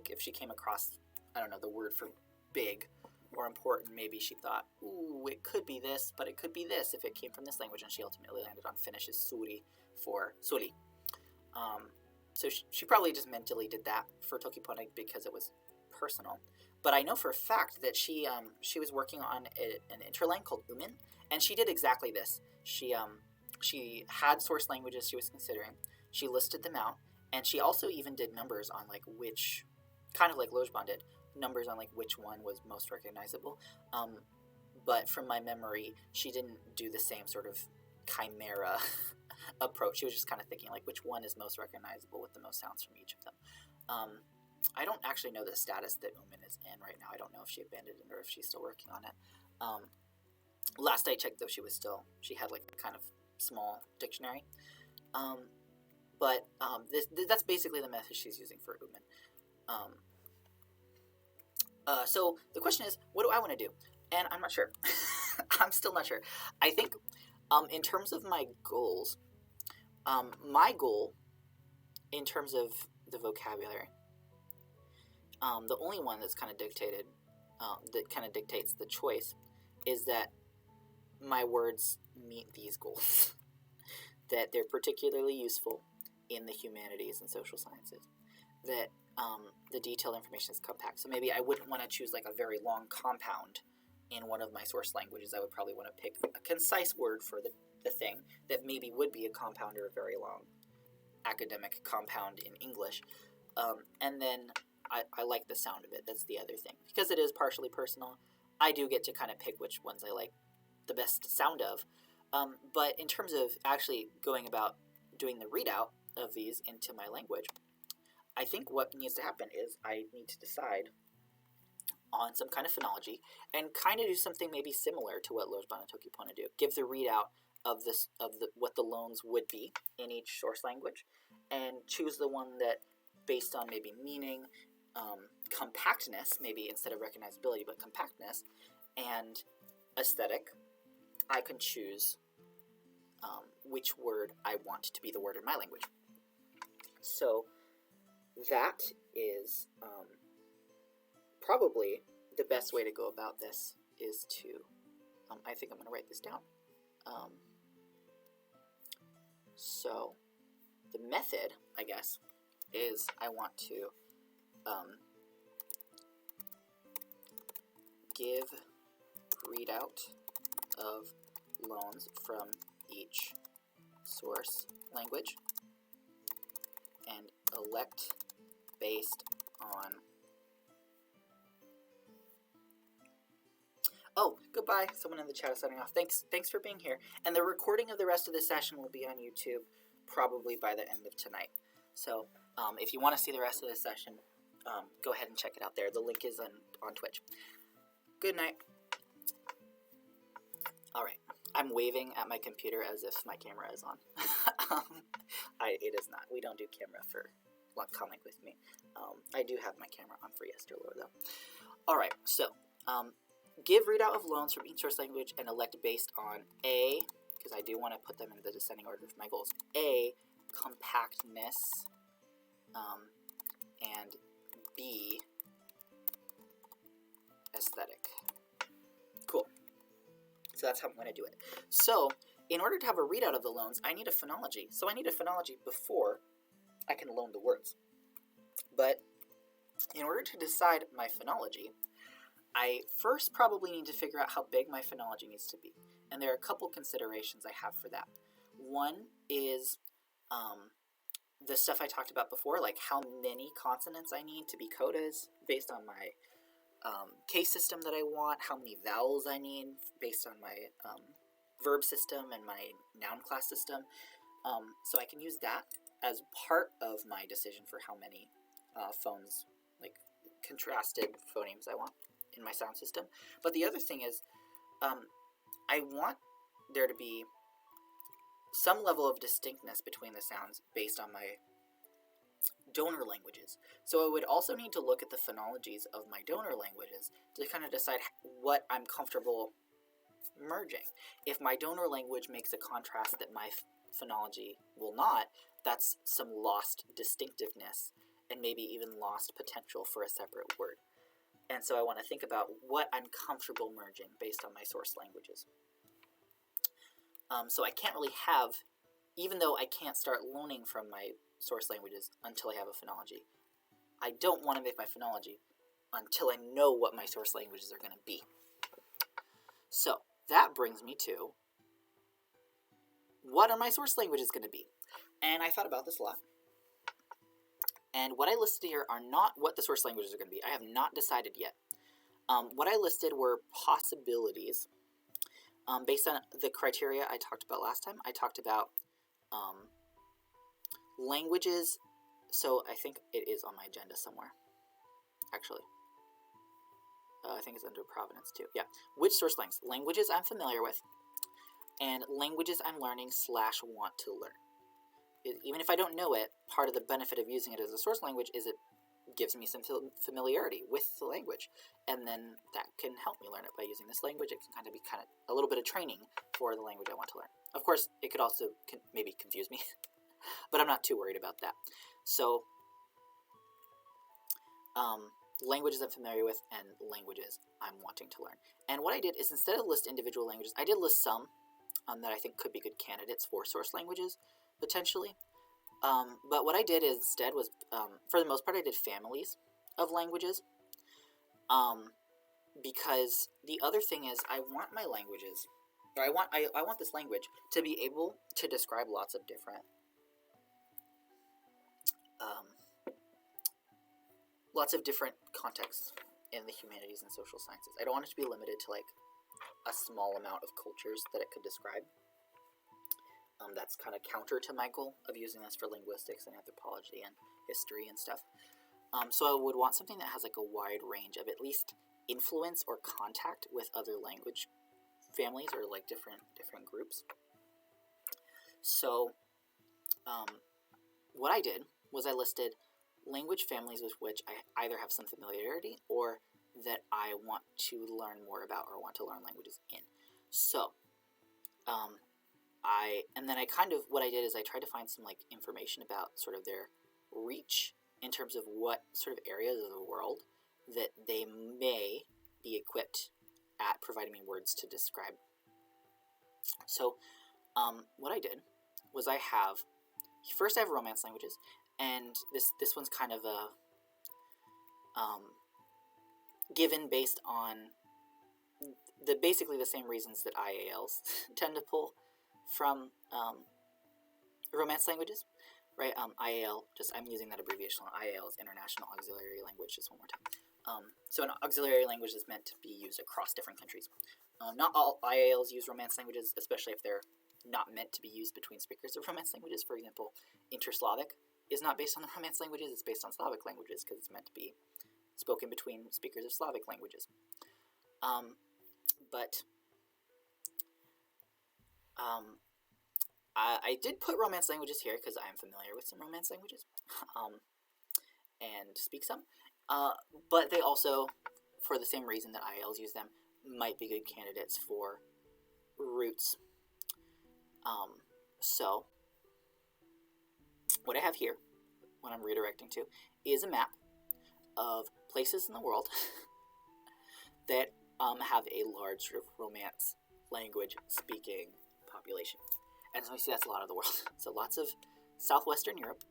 if she came across, I don't know, the word for big or important, maybe she thought, ooh, it could be this, but it could be this if it came from this language, and she ultimately landed on Finnish's suri for suli. So she probably just mentally did that for Tokipona because it was personal. But I know for a fact that she was working on an interlang called Umin, and she did exactly this. She had source languages she was considering. She listed them out, and she also even did numbers on like which, kind of like Lojban did, numbers on like which one was most recognizable. But from my memory, she didn't do the same sort of chimera approach. She was just kind of thinking like which one is most recognizable with the most sounds from each of them. I don't actually know the status that Umin is in right now. I don't know if she abandoned it or if she's still working on it. Last I checked, though, she had like a kind of small dictionary. But that's basically the method she's using for Umin. So the question is, what do I want to do? And I'm not sure. I'm still not sure. I think in terms of my goals, my goal in terms of the vocabulary, the only one that's kind of dictated, that kind of dictates the choice, is that my words meet these goals, that they're particularly useful in the humanities and social sciences, that the detailed information is compact. So maybe I wouldn't want to choose like a very long compound in one of my source languages. I would probably want to pick a concise word for the thing that maybe would be a compound or a very long academic compound in English. And then I like the sound of it. That's the other thing. Because it is partially personal, I do get to kind of pick which ones I like the best sound of. But in terms of actually going about doing the readout of these into my language, I think what needs to happen is I need to decide on some kind of phonology and kind of do something maybe similar to what Lojban and Tokipona do. Give the readout of what the loans would be in each source language, and choose the one that, based on maybe meaning, compactness, maybe instead of recognizability, but compactness, and aesthetic, I can choose which word I want to be the word in my language. So that is probably the best way to go about this is to, I think I'm going to write this down. So the method, I guess, is I want to give readout of loans from each source language and elect based on... Oh, goodbye. Someone in the chat is signing off. Thanks for being here. And the recording of the rest of the session will be on YouTube probably by the end of tonight. So if you want to see the rest of the session, go ahead and check it out there. The link is on Twitch. Good night. All right. I'm waving at my computer as if my camera is on. It is not. We don't do camera for conlang with me. I do have my camera on for Yesterlore, though. All right. So give readout of loans from each source language and elect based on A, because I do want to put them in the descending order of my goals. A, compactness, and B, aesthetic. Cool. So that's how I'm going to do it. So in order to have a readout of the loans, I need a phonology. So I need a phonology before I can loan the words. But in order to decide my phonology, I first probably need to figure out how big my phonology needs to be. And there are a couple considerations I have for that. One is the stuff I talked about before, like how many consonants I need to be codas based on my case system that I want, how many vowels I need based on my verb system and my noun class system. So I can use that as part of my decision for how many phones, like contrasted phonemes I want in my sound system. But the other thing is I want there to be some level of distinctness between the sounds based on my donor languages. So I would also need to look at the phonologies of my donor languages to kind of decide what I'm comfortable merging. If my donor language makes a contrast that my phonology will not, that's some lost distinctiveness and maybe even lost potential for a separate word. And so I want to think about what I'm comfortable merging based on my source languages. So I can't really have, even though I can't start loaning from my source languages until I have a phonology, I don't want to make my phonology until I know what my source languages are going to be. So that brings me to, what are my source languages going to be? And I thought about this a lot. And what I listed here are not what the source languages are going to be. I have not decided yet. What I listed were possibilities based on the criteria I talked about last time. I talked about languages. So I think it is on my agenda somewhere, actually. I think it's under provenance too. Yeah. Which source languages? Languages I'm familiar with, and languages I'm learning / want to learn. Even if I don't know it, part of the benefit of using it as a source language is it gives me some familiarity with the language, and then that can help me learn it by using this language. It can kind of be a little bit of training for the language I want to learn. Of course, it could also maybe confuse me, but I'm not too worried about that. So, languages I'm familiar with and languages I'm wanting to learn. And what I did is, instead of list individual languages, I did list some that I think could be good candidates for source languages, potentially. But what I did instead was, for the most part, I did families of languages. Because the other thing is, I want my languages, or I want this language to be able to describe lots of different contexts in the humanities and social sciences. I don't want it to be limited to like a small amount of cultures that it could describe. That's kind of counter to my goal of using this for linguistics and anthropology and history and stuff. So I would want something that has like a wide range of at least influence or contact with other language families or like different groups. So what I did was I listed language families with which I either have some familiarity or that I want to learn more about or want to learn languages in. So what I did is I tried to find some like information about sort of their reach in terms of what sort of areas of the world that they may be equipped at providing me words to describe. So what I did was I have Romance languages, and this one's kind of a given based on basically the same reasons that IALs tend to pull from Romance languages, right? IAL, I'm using that abbreviation. IAL is International Auxiliary Language, just one more time. So an auxiliary language is meant to be used across different countries. Not all IALs use Romance languages, especially if they're not meant to be used between speakers of Romance languages. For example, Inter-Slavic is not based on the Romance languages, it's based on Slavic languages because it's meant to be spoken between speakers of Slavic languages. I did put Romance languages here because I am familiar with some Romance languages and speak some. But they also, for the same reason that IALs use them, might be good candidates for roots. So, what I have here, what I'm redirecting to, is a map of places in the world that have a large sort of Romance language speaking population. And so we see that's a lot of the world. So lots of southwestern Europe,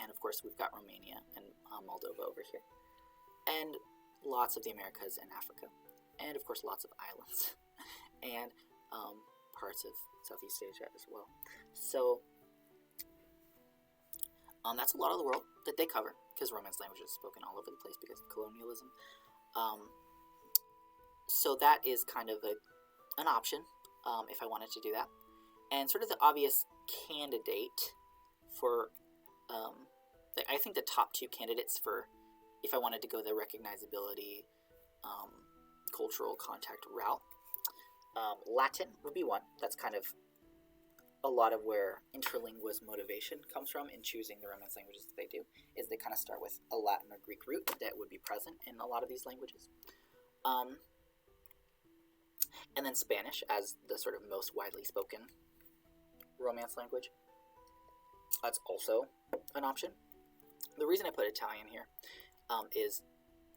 and of course we've got Romania and Moldova over here, and lots of the Americas and Africa, and of course lots of islands, and parts of Southeast Asia as well. So that's a lot of the world that they cover, because Romance language is spoken all over the place because of colonialism. So that is kind of an option if I wanted to do that. And sort of the obvious candidate for, I think the top two candidates for if I wanted to go the recognizability, cultural contact route, Latin would be one. That's kind of a lot of where Interlingua's motivation comes from in choosing the Romance languages that they do, is they kind of start with a Latin or Greek root that would be present in a lot of these languages. And then Spanish as the sort of most widely spoken Romance language. That's also an option. The reason I put Italian here is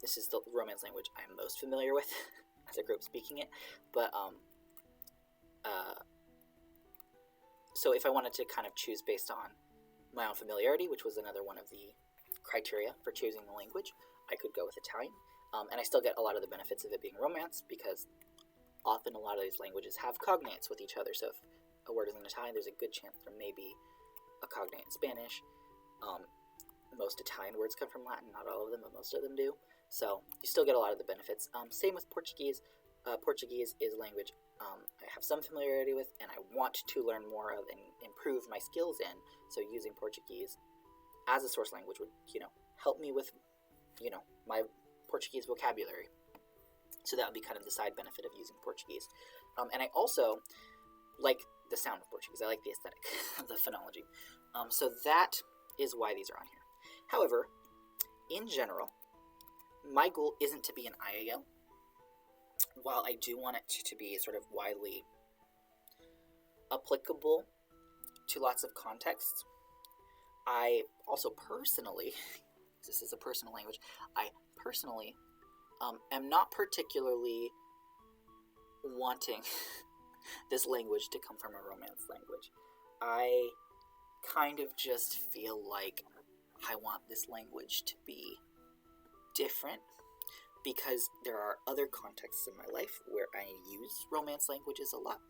this is the Romance language I'm most familiar with as I grew up speaking it. But so if I wanted to kind of choose based on my own familiarity, which was another one of the criteria for choosing the language, I could go with Italian. And I still get a lot of the benefits of it being Romance, because often a lot of these languages have cognates with each other. So if a word is in Italian, there's a good chance there may be a cognate in Spanish. Most Italian words come from Latin, not all of them, but most of them do. So you still get a lot of the benefits. Same with Portuguese. Portuguese is a language I have some familiarity with, and I want to learn more of and improve my skills in. So using Portuguese as a source language would, help me with, my Portuguese vocabulary. So that would be kind of the side benefit of using Portuguese. And I also like the sound of Portuguese. I like the aesthetic of the phonology. So that is why these are on here. However, in general, my goal isn't to be an IAL. While I do want it to be sort of widely applicable to lots of contexts, I also personally, this is a personal language, I personally am not particularly wanting this language to come from a Romance language. I kind of just feel like I want this language to be different because there are other contexts in my life where I use Romance languages a lot.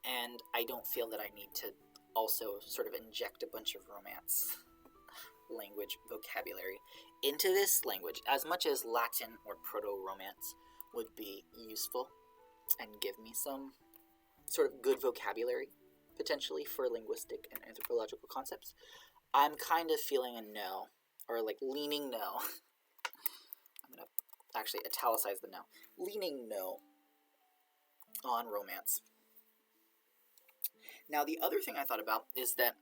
And I don't feel that I need to also sort of inject a bunch of Romance language vocabulary into this language, as much as Latin or Proto-Romance would be useful and give me some sort of good vocabulary, potentially, for linguistic and anthropological concepts. I'm kind of feeling a no, or like leaning no. I'm going to actually italicize the no. Leaning no on Romance. Now, the other thing I thought about is that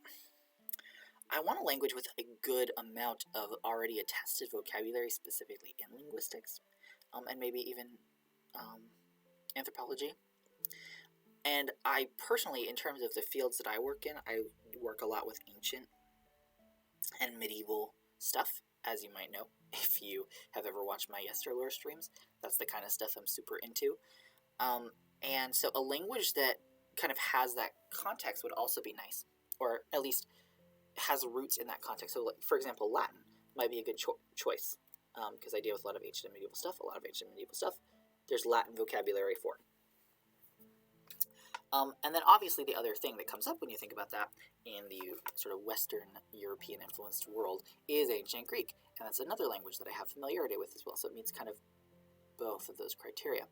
I want a language with a good amount of already attested vocabulary, specifically in linguistics, and maybe even anthropology. And I personally, in terms of the fields that I work in, I work a lot with ancient and medieval stuff, as you might know, if you have ever watched my Yesterlore streams. That's the kind of stuff I'm super into. And so a language that kind of has that context would also be nice, or at least has roots in that context. So, like, for example, Latin might be a good choice, because I deal with a lot of ancient and medieval stuff. There's Latin vocabulary for. And then obviously the other thing that comes up when you think about that in the sort of Western European influenced world is ancient Greek, and that's another language that I have familiarity with as well, so it meets kind of both of those criteria.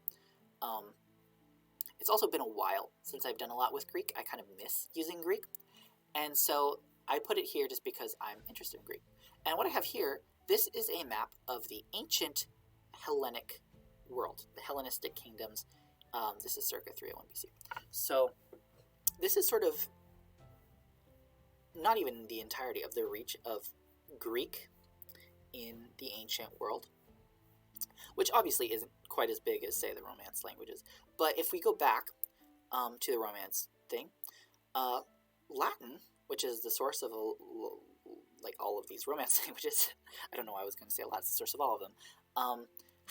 It's also been a while since I've done a lot with Greek. I kind of miss using Greek, and so I put it here just because I'm interested in Greek. And what I have here, this is a map of the ancient Hellenic world, the Hellenistic Kingdoms. This is circa 301 BC. So this is sort of not even the entirety of the reach of Greek in the ancient world, which obviously isn't quite as big as, say, the Romance languages. But if we go back to the Romance thing, Latin, which is the source of like all of these Romance languages, I don't know why I was going to say Latin's the source of all of them,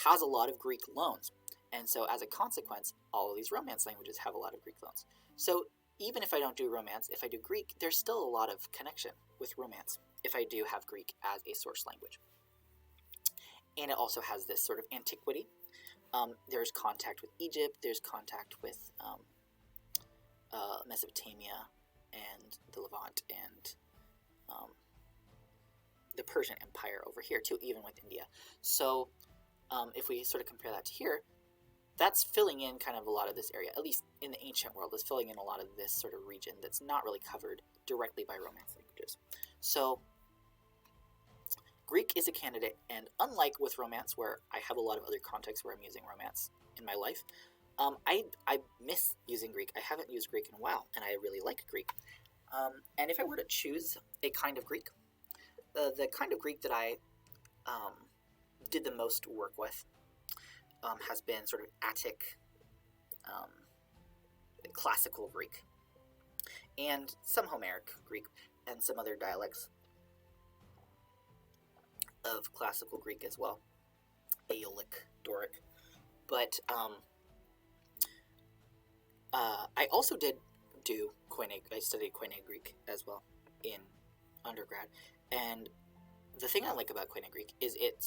has a lot of Greek loans. And so as a consequence, all of these Romance languages have a lot of Greek loans. So even if I don't do Romance, if I do Greek, there's still a lot of connection with Romance if I do have Greek as a source language. And it also has this sort of antiquity. There's contact with Egypt, there's contact with Mesopotamia and the Levant and the Persian Empire over here too, even with India. So if we sort of compare that to here, that's filling in kind of a lot of this area, at least in the ancient world, is filling in a lot of this sort of region that's not really covered directly by Romance languages. So Greek is a candidate, and unlike with Romance, where I have a lot of other contexts where I'm using Romance in my life, I miss using Greek. I haven't used Greek in a while, and I really like Greek. And if I were to choose a kind of Greek, the kind of Greek that I did the most work with has been sort of Attic, classical Greek, and some Homeric Greek, and some other dialects of classical Greek as well, Aeolic, Doric. But I also did do Koine. I studied Koine Greek as well in undergrad, and the thing I like about Koine Greek is it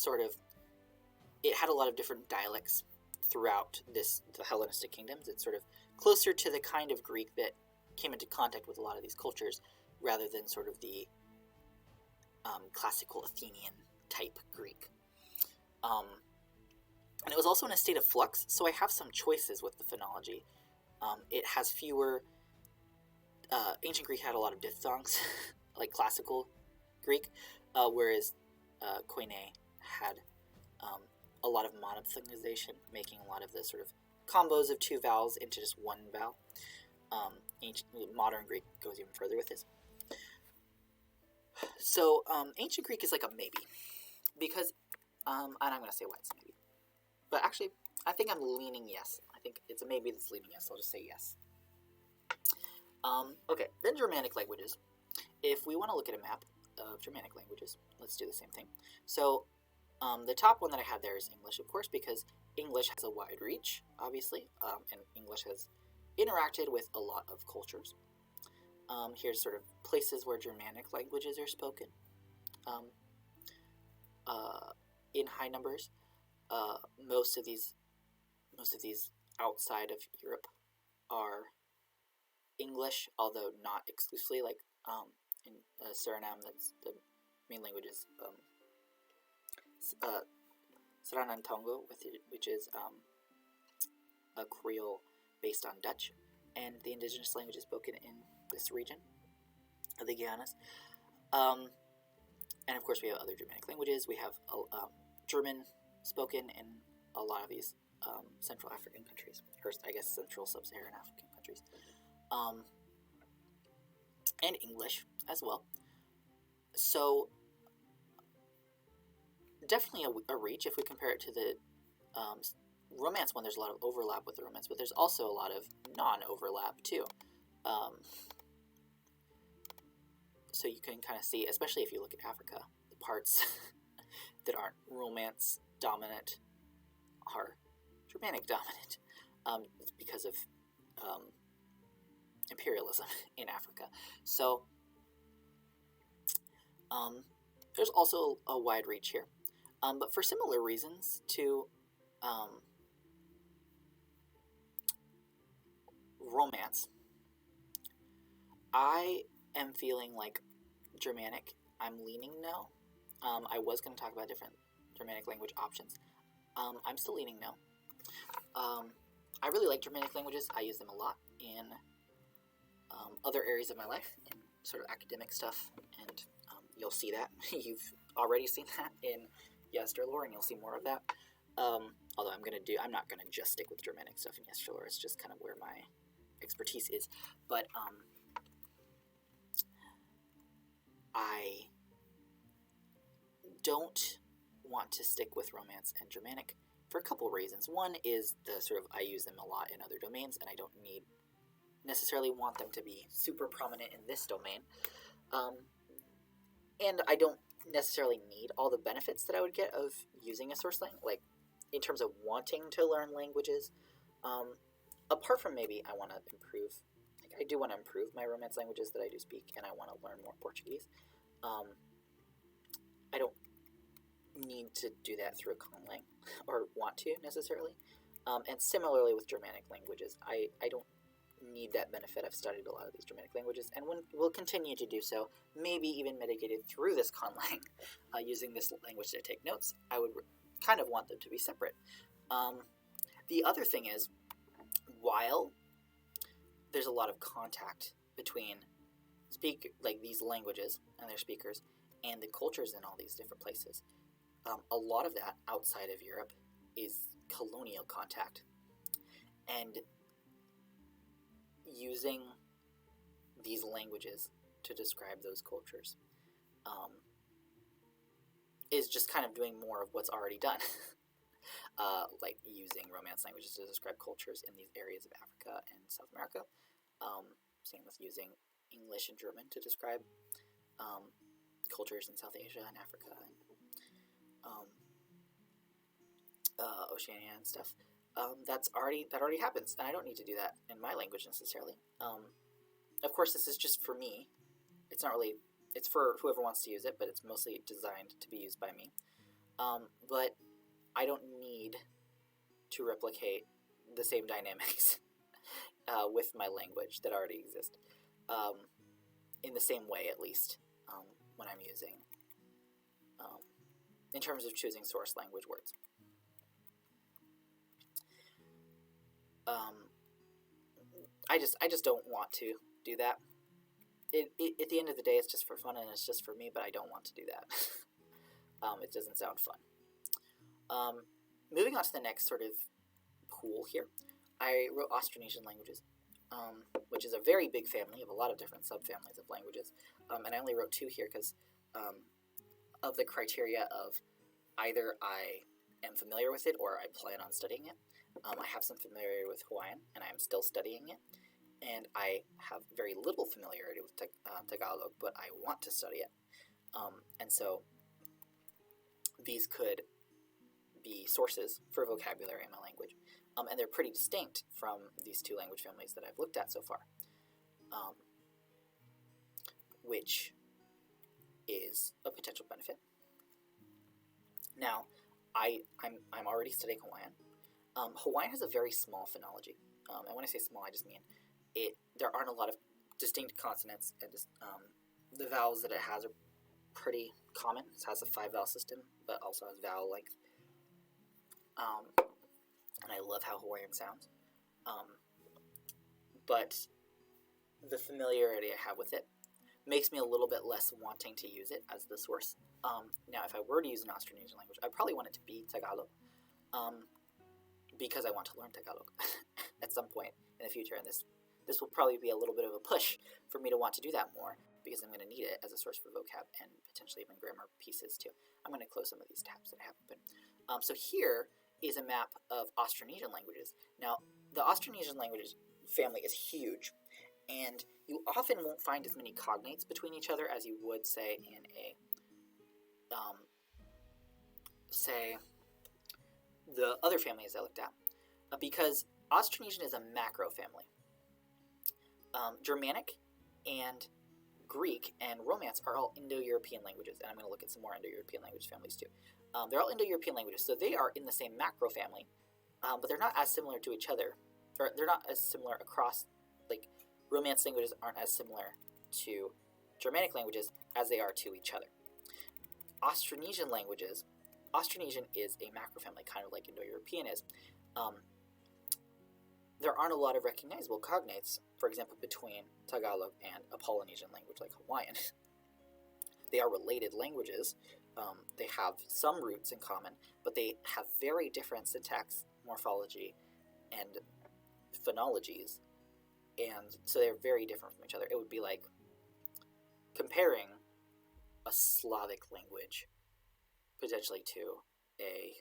had a lot of different dialects throughout the Hellenistic kingdoms. It's sort of closer to the kind of Greek that came into contact with a lot of these cultures, rather than sort of the classical Athenian type Greek. And it was also in a state of flux, so I have some choices with the phonology. It has fewer... ancient Greek had a lot of diphthongs, like classical Greek, whereas Koine had a lot of monophthongization, making a lot of the sort of combos of two vowels into just one vowel. Modern Greek goes even further with this. So ancient Greek is like a maybe, because and I'm going to say why it's a maybe. But actually, I think I'm leaning yes. I think it's a maybe that's leaning yes. I'll just say yes. Okay, then Germanic languages. If we want to look at a map of Germanic languages, let's do the same thing. So the top one that I had there is English, of course, because English has a wide reach, obviously, and English has interacted with a lot of cultures. Here's sort of places where Germanic languages are spoken in high numbers. Most of these outside of Europe are English, although not exclusively. Like in Suriname, that's the main language is Seranan Tongo, which is a Creole based on Dutch, and the indigenous language is spoken in this region of the Guianas. And of course, we have other Germanic languages. We have German spoken in a lot of these Central African countries, or I guess Central Sub-Saharan African countries, and English as well. So definitely a reach if we compare it to the Romance one. There's a lot of overlap with the Romance, but there's also a lot of non-overlap too. So you can kind of see, especially if you look at Africa, the parts that aren't Romance dominant are Germanic dominant because of imperialism in Africa. So there's also a wide reach here. But for similar reasons to Romance, I am feeling like Germanic, I'm leaning no. I was going to talk about different Germanic language options. I'm still leaning no. I really like Germanic languages. I use them a lot in other areas of my life, in sort of academic stuff, and you'll see that. You've already seen that in Yesterlore, and you'll see more of that. Although I'm not going to just stick with Germanic stuff in Yesterlore. It's just kind of where my expertise is. But I don't want to stick with Romance and Germanic for a couple reasons. One is the sort of I use them a lot in other domains, and I don't necessarily want them to be super prominent in this domain. And I don't necessarily need all the benefits that I would get of using a source language, like in terms of wanting to learn languages. Apart from maybe I want to improve, like I do want to improve my Romance languages that I do speak, and I want to learn more Portuguese. I don't need to do that through a conlang, or want to necessarily. And similarly with Germanic languages, I don't need that benefit. I've studied a lot of these Germanic languages, and will continue to do so, maybe even mitigated through this conlang, using this language to take notes. I would kind of want them to be separate. The other thing is, while there's a lot of contact between these languages and their speakers and the cultures in all these different places, a lot of that outside of Europe is colonial contact, and using these languages to describe those cultures is just kind of doing more of what's already done. Like using Romance languages to describe cultures in these areas of Africa and South America. Same with using English and German to describe cultures in South Asia and Africa and Oceania and stuff. That already happens, and I don't need to do that in my language necessarily. Of course, this is just for me. It's not really. It's for whoever wants to use it, but it's mostly designed to be used by me. But I don't need to replicate the same dynamics with my language that already exist, in the same way, at least, when I'm using, in terms of choosing source language words. I just don't want to do that. At the end of the day, it's just for fun and it's just for me, but I don't want to do that. It doesn't sound fun. Moving on to the next sort of pool here, I wrote Austronesian languages. which is a very big family of a lot of different subfamilies of languages. And I only wrote 2 here because of the criteria of either I am familiar with it or I plan on studying it. I have some familiarity with Hawaiian, and I am still studying it. And I have very little familiarity with Tagalog, but I want to study it. And so these could be sources for vocabulary in my language. And they're pretty distinct from these 2 language families that I've looked at so far, which is a potential benefit. Now, I'm already studying Hawaiian. Hawaiian has a very small phonology, and when I say small, I just mean there aren't a lot of distinct consonants, and the vowels that it has are pretty common. It has a 5-vowel system, but also has vowel length. And I love how Hawaiian sounds. But the familiarity I have with it makes me a little bit less wanting to use it as the source. Now, if I were to use an Austronesian language, I'd probably want it to be Tagalog, because I want to learn Tagalog at some point in the future, and this will probably be a little bit of a push for me to want to do that more, because I'm going to need it as a source for vocab and potentially even grammar pieces too. I'm going to close some of these tabs that I have open. So here is a map of Austronesian languages. Now, the Austronesian languages family is huge, and you often won't find as many cognates between each other as you would, say, in a, say, the other families I looked at, because Austronesian is a macro family. Germanic and Greek and Romance are all Indo-European languages, and I'm going to look at some more Indo-European language families too. They're all Indo-European languages, so they are in the same macro family, but they're not as similar to each other, or they're not as similar across, like, Romance languages aren't as similar to Germanic languages as they are to each other. Austronesian languages, Austronesian is a macro family, kind of like Indo-European is. There aren't a lot of recognizable cognates, for example, between Tagalog and a Polynesian language like Hawaiian. They are related languages. They have some roots in common, but they have very different syntax, morphology, and phonologies, and so they're very different from each other. It would be like comparing a Slavic language potentially to a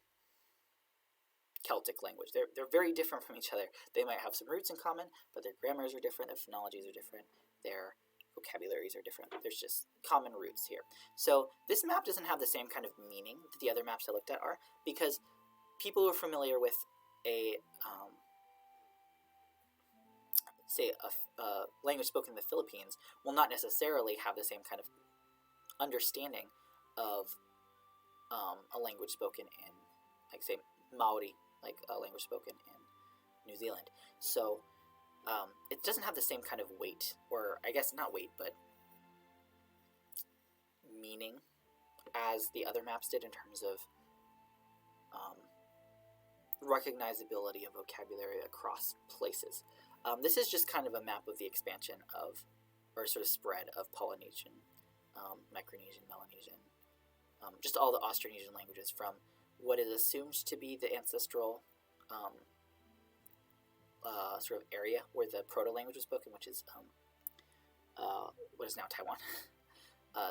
Celtic language. They're very different from each other. They might have some roots in common, but their grammars are different, their phonologies are different, their vocabularies are different. There's just common roots here. So this map doesn't have the same kind of meaning that the other maps I looked at are, because people who are familiar with a say a language spoken in the Philippines will not necessarily have the same kind of understanding of a language spoken in, like, say, Maori, like a language spoken in New Zealand. So it doesn't have the same kind of weight, or I guess not weight, but meaning as the other maps did in terms of recognizability of vocabulary across places. This is just kind of a map of the expansion of, or sort of spread of Polynesian, Micronesian, Melanesian, just all the Austronesian languages from what is assumed to be the ancestral sort of area where the proto-language was spoken, which is what is now Taiwan.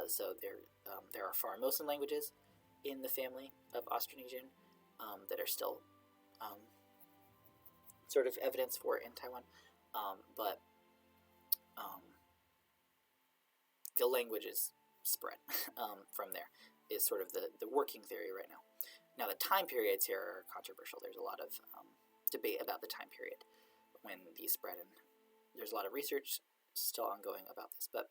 So there are Formosan languages in the family of Austronesian that are still sort of evidence for in Taiwan, but the language is spread from there, is sort of the working theory right now. Now, the time periods here are controversial. There's a lot of debate about the time period when these spread, and there's a lot of research still ongoing about this. But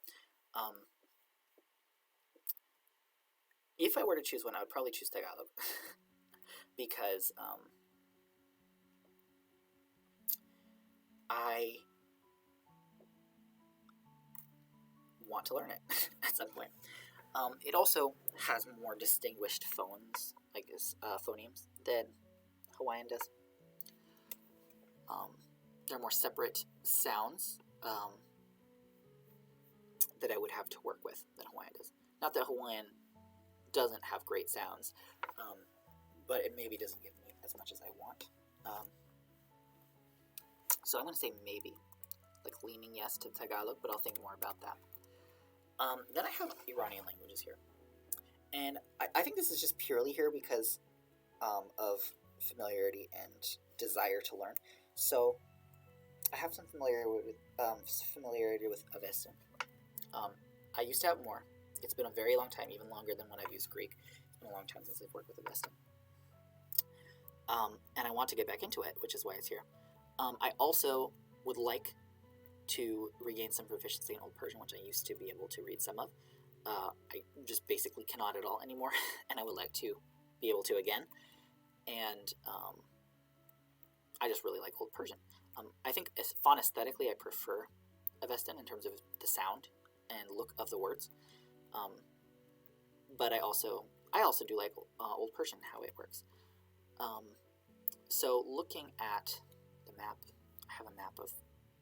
if I were to choose one, I would probably choose Tagalog because I want to learn it at some point. It also has more distinguished phones, I guess, phonemes than Hawaiian does. There are more separate sounds that I would have to work with than Hawaiian does. Not that Hawaiian doesn't have great sounds, but it maybe doesn't give me as much as I want. So I'm going to say maybe like leaning yes to Tagalog, but I'll think more about that. Then I have Iranian languages here. And I think this is just purely here because of familiarity and desire to learn. So I have some familiarity with Avestan. I used to have more. It's been a very long time, even longer than when I've used Greek. It's been a long time since I've worked with Avestan. And I want to get back into it, which is why it's here. I also would like to regain some proficiency in Old Persian, which I used to be able to read some of. I just basically cannot at all anymore, and I would like to be able to again. And I just really like Old Persian. I think phonesthetically I prefer Avestan in terms of the sound and look of the words. But I also do like Old Persian, how it works. So looking at the map, I have a map of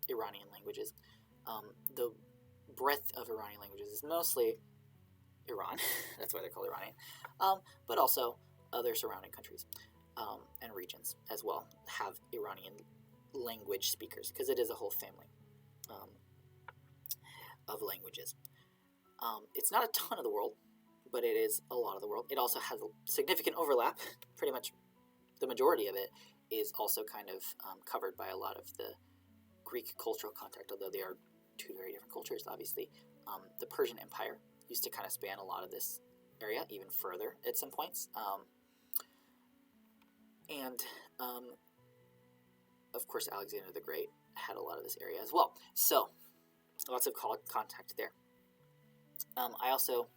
Iranian languages. The breadth of Iranian languages is mostly Iran. That's why they're called Iranian. But also other surrounding countries and regions as well have Iranian language speakers, because it is a whole family of languages. It's not a ton of the world, but it is a lot of the world. It also has a significant overlap. Pretty much the majority of it is also kind of covered by a lot of the Greek cultural contact, although they are two very different cultures, obviously. The Persian Empire used to kind of span a lot of this area, even further at some points. And of course, Alexander the Great had a lot of this area as well. So, lots of contact there. I also...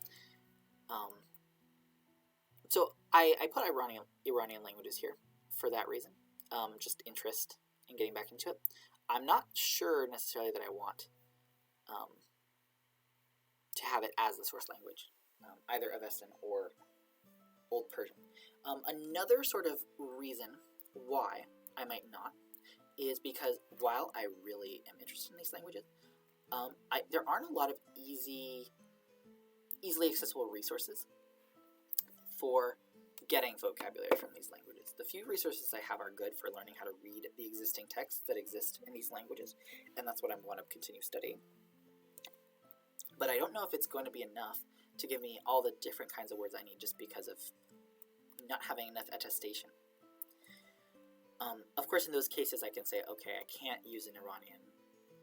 So, I put Iranian languages here for that reason. Just interest in getting back into it. I'm not sure necessarily that I want to have it as the source language, either Avestan or Old Persian. Another sort of reason why I might not is because while I really am interested in these languages, there aren't a lot of easily accessible resources for getting vocabulary from these languages. The few resources I have are good for learning how to read the existing texts that exist in these languages, and that's what I want to continue studying. But I don't know if it's going to be enough to give me all the different kinds of words I need just because of not having enough attestation. Of course, in those cases, I can say, okay, I can't use an Iranian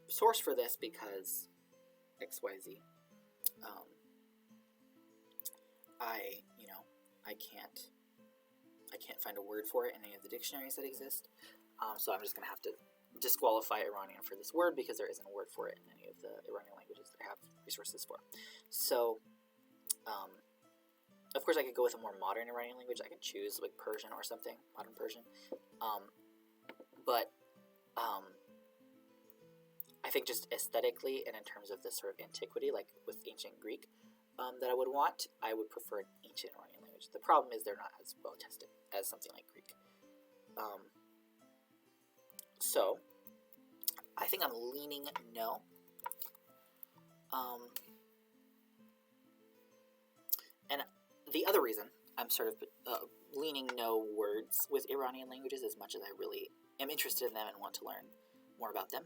source for this because XYZ. I can't find a word for it in any of the dictionaries that exist. So I'm just going to have to disqualify Iranian for this word because there isn't a word for it in any of the Iranian languages that I have resources for. So, of course, I could go with a more modern Iranian language. I could choose like Persian or something, modern Persian. But I think just aesthetically and in terms of this sort of antiquity, like with ancient Greek, that I would want, I would prefer an ancient Iranian language. The problem is they're not as well tested as something like Greek. So, I think I'm leaning no. And the other reason I'm sort of leaning no words with Iranian languages, as much as I really am interested in them and want to learn more about them,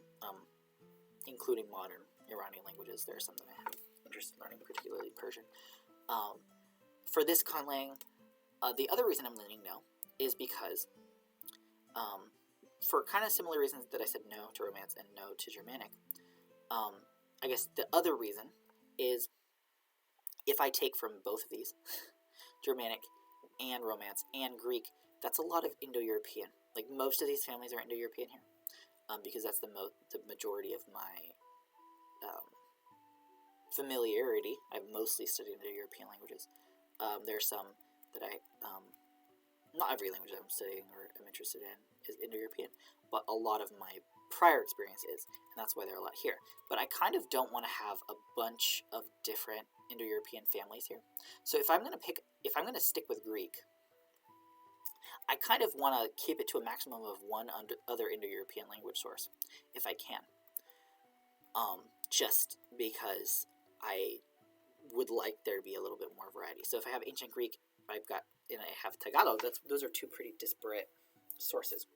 including modern Iranian languages. There are some that I have interest in learning, particularly Persian. For this conlang, the other reason I'm leaning no is because, for kind of similar reasons that I said no to Romance and no to Germanic, I guess the other reason is if I take from both of these, Germanic and Romance and Greek, that's a lot of Indo-European. Like, most of these families are Indo-European here, because that's the majority of my familiarity. I've mostly studied Indo-European languages. There's some that not every language I'm studying or am interested in is Indo-European, but a lot of my prior experience is, and that's why they're a lot here. But I kind of don't want to have a bunch of different Indo-European families here. So if I'm going to stick with Greek, I kind of want to keep it to a maximum of one other Indo-European language source, if I can. Just because I would like there to be a little bit more variety. So if I have ancient Greek, and I have Tagalog, those are two pretty disparate sources.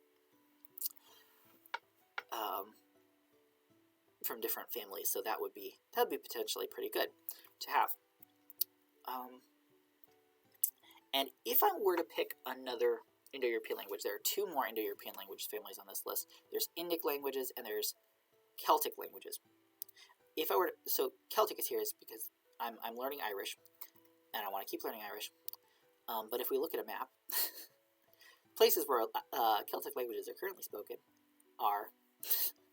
from different families, so that would be potentially pretty good to have. And if I were to pick another Indo-European language, there are two more Indo-European language families on this list. There's Indic languages and there's Celtic languages. If I were to, so Celtic is here is because I'm learning Irish, and I want to keep learning Irish. But if we look at a map, places where Celtic languages are currently spoken are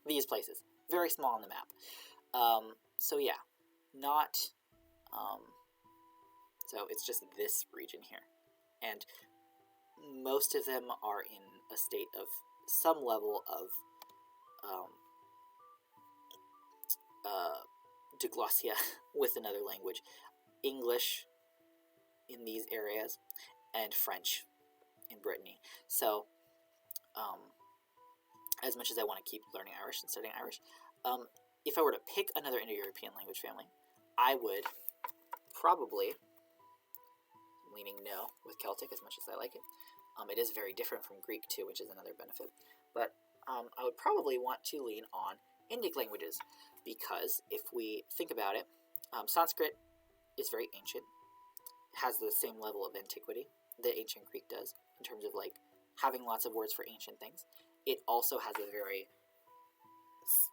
these places, very small on the map. So yeah, not. So it's just this region here, and most of them are in a state of some level of diglossia with another language. English in these areas, and French in Brittany. So, as much as I want to keep learning Irish and studying Irish, if I were to pick another Indo-European language family, I would probably, leaning no with Celtic as much as I like it. It is very different from Greek too, which is another benefit. But I would probably want to lean on Indic languages, because if we think about it, Sanskrit is very ancient, has the same level of antiquity that ancient Greek does in terms of like having lots of words for ancient things. It also has a very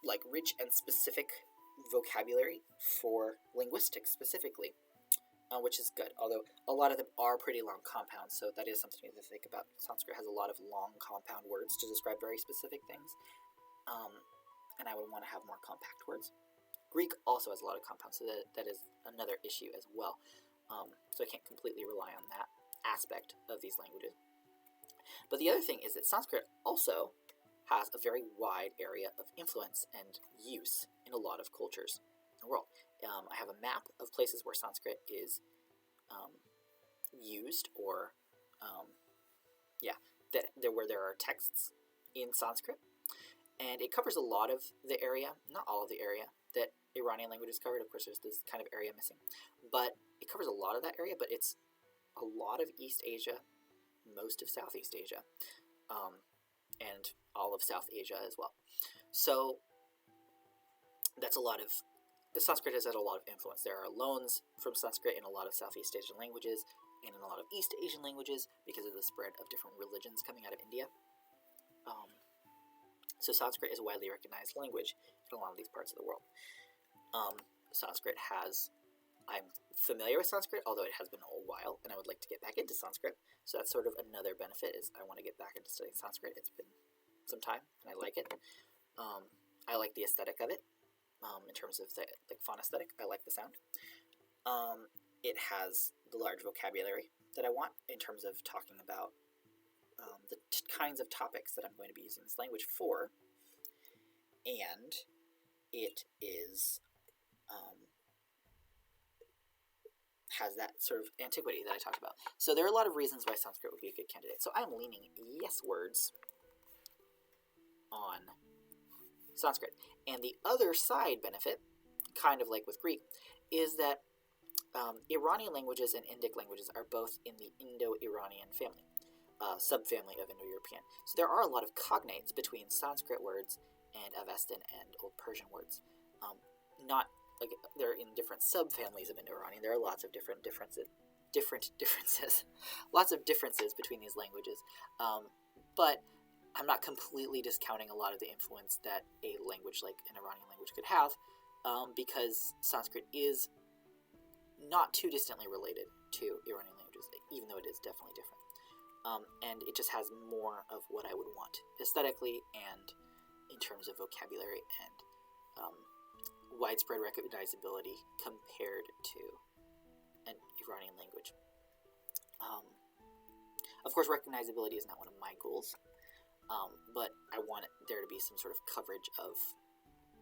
like rich and specific vocabulary for linguistics specifically, which is good, although a lot of them are pretty long compounds, so that is something to think about. Sanskrit has a lot of long compound words to describe very specific things, and I would want to have more compact words. Greek also has a lot of compounds, so that is another issue as well. So I can't completely rely on that aspect of these languages. But the other thing is that Sanskrit also has a very wide area of influence and use in a lot of cultures in the world. I have a map of places where Sanskrit is used, or where there are texts in Sanskrit, and it covers a lot of the area, not all of the area that Iranian languages covered. Of course, there's this kind of area missing, but it covers a lot of that area. But it's a lot of East Asia, most of Southeast Asia, and all of South Asia as well. So that's a lot of. Sanskrit has had a lot of influence. There are loans from Sanskrit in a lot of Southeast Asian languages and in a lot of East Asian languages because of the spread of different religions coming out of India. So Sanskrit is a widely recognized language in a lot of these parts of the world. Sanskrit has... I'm familiar with Sanskrit, although it has been a while, and I would like to get back into Sanskrit. So that's sort of another benefit, is I want to get back into studying Sanskrit. It's been some time, and I like it. I like the aesthetic of it. In terms of the font aesthetic, I like the sound. It has the large vocabulary that I want in terms of talking about the kinds of topics that I'm going to be using this language for, and it is has that sort of antiquity that I talked about. So there are a lot of reasons why Sanskrit would be a good candidate. So I'm leaning yes words on Sanskrit. And the other side benefit, kind of like with Greek, is that Iranian languages and Indic languages are both in the Indo-Iranian family, subfamily of Indo-European. So there are a lot of cognates between Sanskrit words and Avestan and Old Persian words. Not like they're in different subfamilies of Indo-Iranian. There are lots of differences, lots of differences between these languages. But I'm not completely discounting a lot of the influence that a language like an Iranian language could have, because Sanskrit is not too distantly related to Iranian languages, even though it is definitely different. And it just has more of what I would want aesthetically and in terms of vocabulary and widespread recognizability compared to an Iranian language. Of course, recognizability is not one of my goals, but I want there to be some sort of coverage of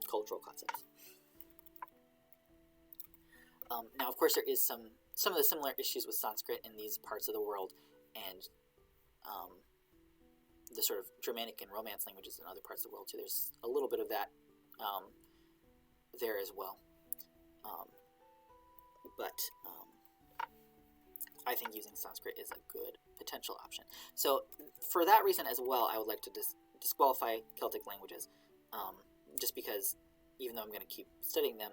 cultural concepts. Now, of course, there is some of the similar issues with Sanskrit in these parts of the world, and the sort of Germanic and Romance languages in other parts of the world too. There's a little bit of that there as well. But I think using Sanskrit is a good potential option. So for that reason as well, I would like to disqualify Celtic languages, just because even though I'm going to keep studying them,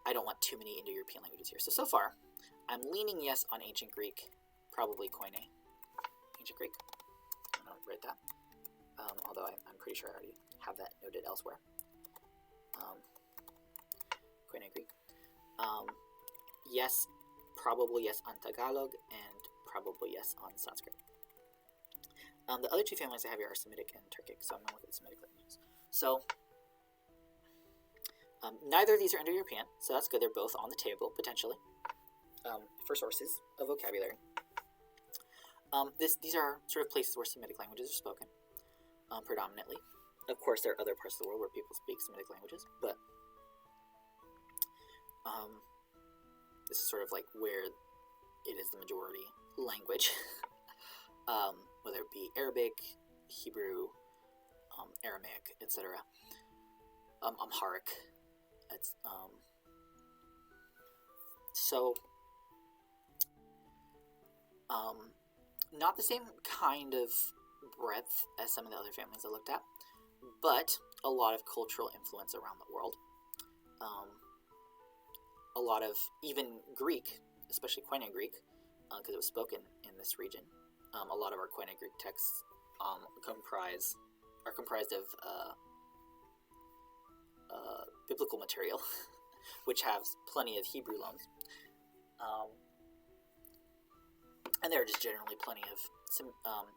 I don't want too many Indo-European languages here. So far, I'm leaning yes on Ancient Greek, probably Koine. Ancient Greek. I'm going to write that. Although I'm pretty sure I already have that noted elsewhere. Koine Greek. Yes, probably yes on Tagalog, and probably yes on Sanskrit. The other two families I have here are Semitic and Turkic, so I'm going to look at the Semitic languages. So, neither of these are Indo-European, so that's good. They're both on the table, potentially, for sources of vocabulary. These are sort of places where Semitic languages are spoken, predominantly. Of course, there are other parts of the world where people speak Semitic languages, but this is sort of like where it is the majority language, whether it be Arabic, Hebrew, Aramaic, etc. Amharic. It's not the same kind of breadth as some of the other families I looked at, but a lot of cultural influence around the world. A lot of even Greek, especially Koine Greek, because it was spoken in this region. A lot of our Koine Greek texts are comprised of biblical material, which has plenty of Hebrew loans. And there are just generally plenty of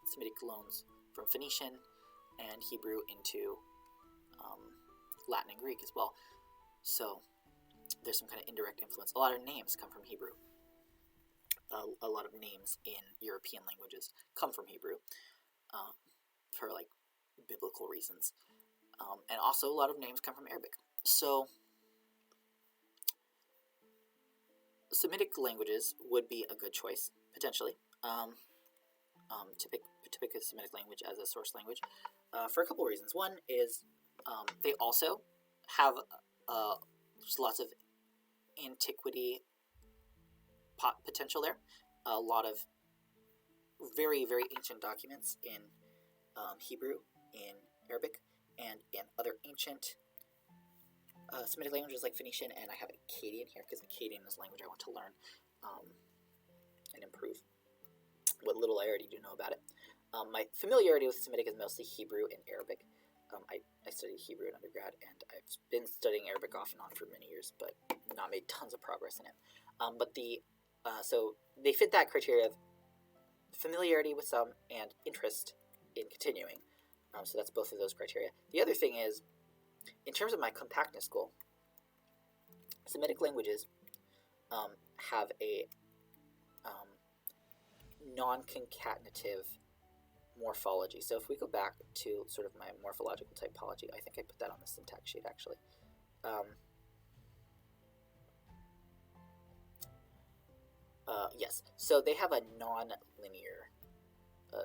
Semitic loans from Phoenician and Hebrew into Latin and Greek as well. So there's some kind of indirect influence. A lot of names come from Hebrew. A lot of names in European languages come from Hebrew for like biblical reasons. And also a lot of names come from Arabic. So Semitic languages would be a good choice, potentially, to pick a Semitic language as a source language, for a couple of reasons. One is they also have just lots of antiquity potential there. A lot of very, very ancient documents in Hebrew, in Arabic, and in other ancient Semitic languages like Phoenician, and I have Akkadian here because Akkadian is a language I want to learn and improve what little I already do know about it. My familiarity with Semitic is mostly Hebrew and Arabic. I studied Hebrew in undergrad, and I've been studying Arabic off and on for many years, but not made tons of progress in it. So they fit that criteria of familiarity with some and interest in continuing. So that's both of those criteria. The other thing is, in terms of my compactness goal, Semitic languages have a non-concatenative morphology. So if we go back to sort of my morphological typology, I think I put that on the syntax sheet actually. Yes, so they have a non-linear,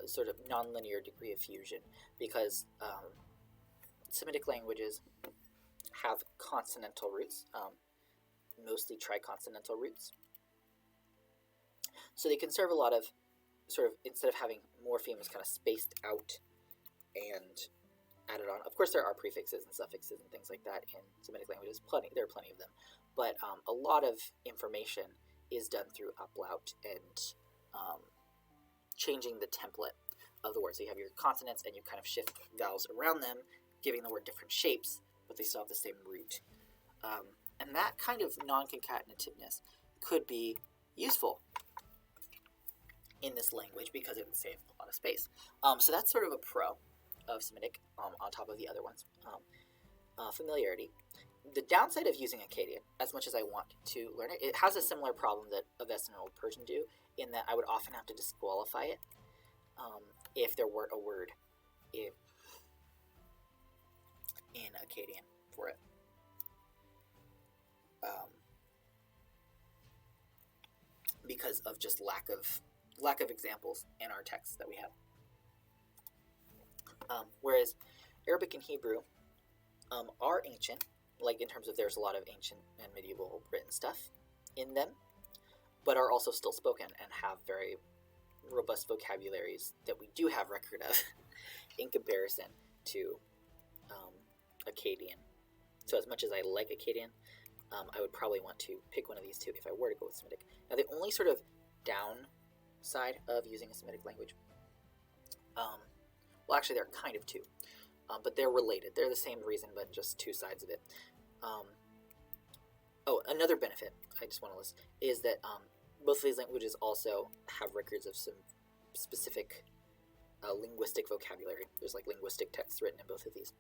sort of non-linear degree of fusion because Semitic languages have consonantal roots, mostly triconsonantal roots. So they conserve a lot of sort of, instead of having morphemes kind of spaced out and added on. Of course, there are prefixes and suffixes and things like that in Semitic languages. There are plenty of them. But a lot of information is done through uplout and changing the template of the word. So you have your consonants and you kind of shift vowels around them, giving the word different shapes, but they still have the same root. And that kind of non-concatenativeness could be useful in this language because it would save a lot of space. So that's sort of a pro of Semitic on top of the other ones. Familiarity. The downside of using Akkadian, as much as I want to learn it, it has a similar problem that Avestan and Old Persian do, in that I would often have to disqualify it if there weren't a word in Akkadian for it. Because of just lack of examples in our texts that we have. Whereas Arabic and Hebrew are ancient, like in terms of there's a lot of ancient and medieval written stuff in them, but are also still spoken and have very robust vocabularies that we do have record of in comparison to Akkadian So as much as I like Akkadian, I would probably want to pick one of these two if I were to go with Semitic. Now, the only sort of downside of using a Semitic language, well, actually, there are kind of two, but they're related. They're the same reason, but just two sides of it. Another benefit I just want to list is that both of these languages also have records of some specific linguistic vocabulary. There's like linguistic texts written in both of these,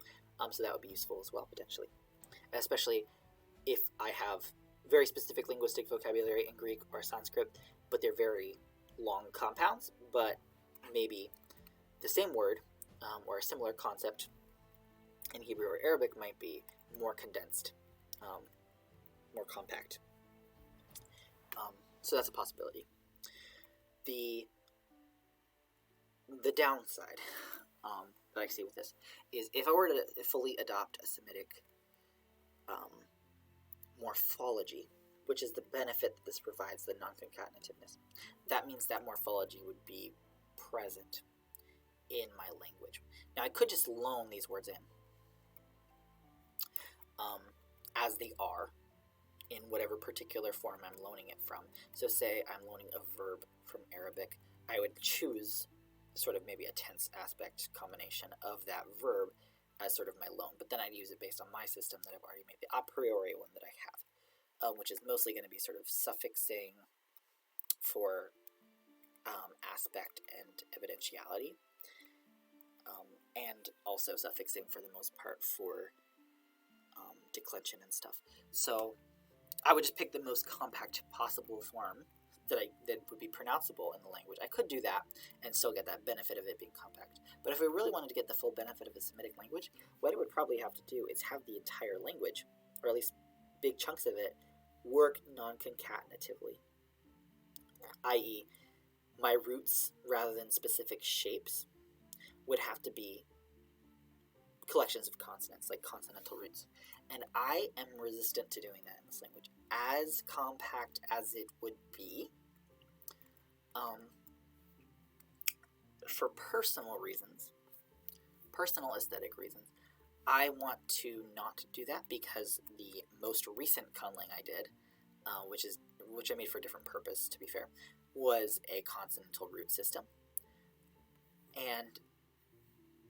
so that would be useful as well, potentially. Especially if I have very specific linguistic vocabulary in Greek or Sanskrit, but they're very long compounds, but maybe the same word or a similar concept in Hebrew or Arabic might be more condensed, more compact. So that's a possibility. The downside that I see with this is if I were to fully adopt a Semitic morphology, which is the benefit that this provides, the non-concatenativeness, that means that morphology would be present in my language. Now, I could just loan these words in as they are in whatever particular form I'm loaning it from. So say I'm loaning a verb from Arabic, I would choose sort of maybe a tense aspect combination of that verb as sort of my loan, but then I'd use it based on my system that I've already made, the a priori one that I have, which is mostly going to be sort of suffixing for aspect and evidentiality, and also suffixing for the most part for declension and stuff. So I would just pick the most compact possible form that would be pronounceable in the language. I could do that and still get that benefit of it being compact. But if we really wanted to get the full benefit of a Semitic language, what I would probably have to do is have the entire language, or at least big chunks of it, work non-concatenatively. I.e., my roots, rather than specific shapes, would have to be collections of consonants, like consonantal roots. And I am resistant to doing that in this language. As compact as it would be, for personal reasons, personal aesthetic reasons, I want to not do that because the most recent conlang I did, which I made for a different purpose, to be fair, was a consonantal root system. And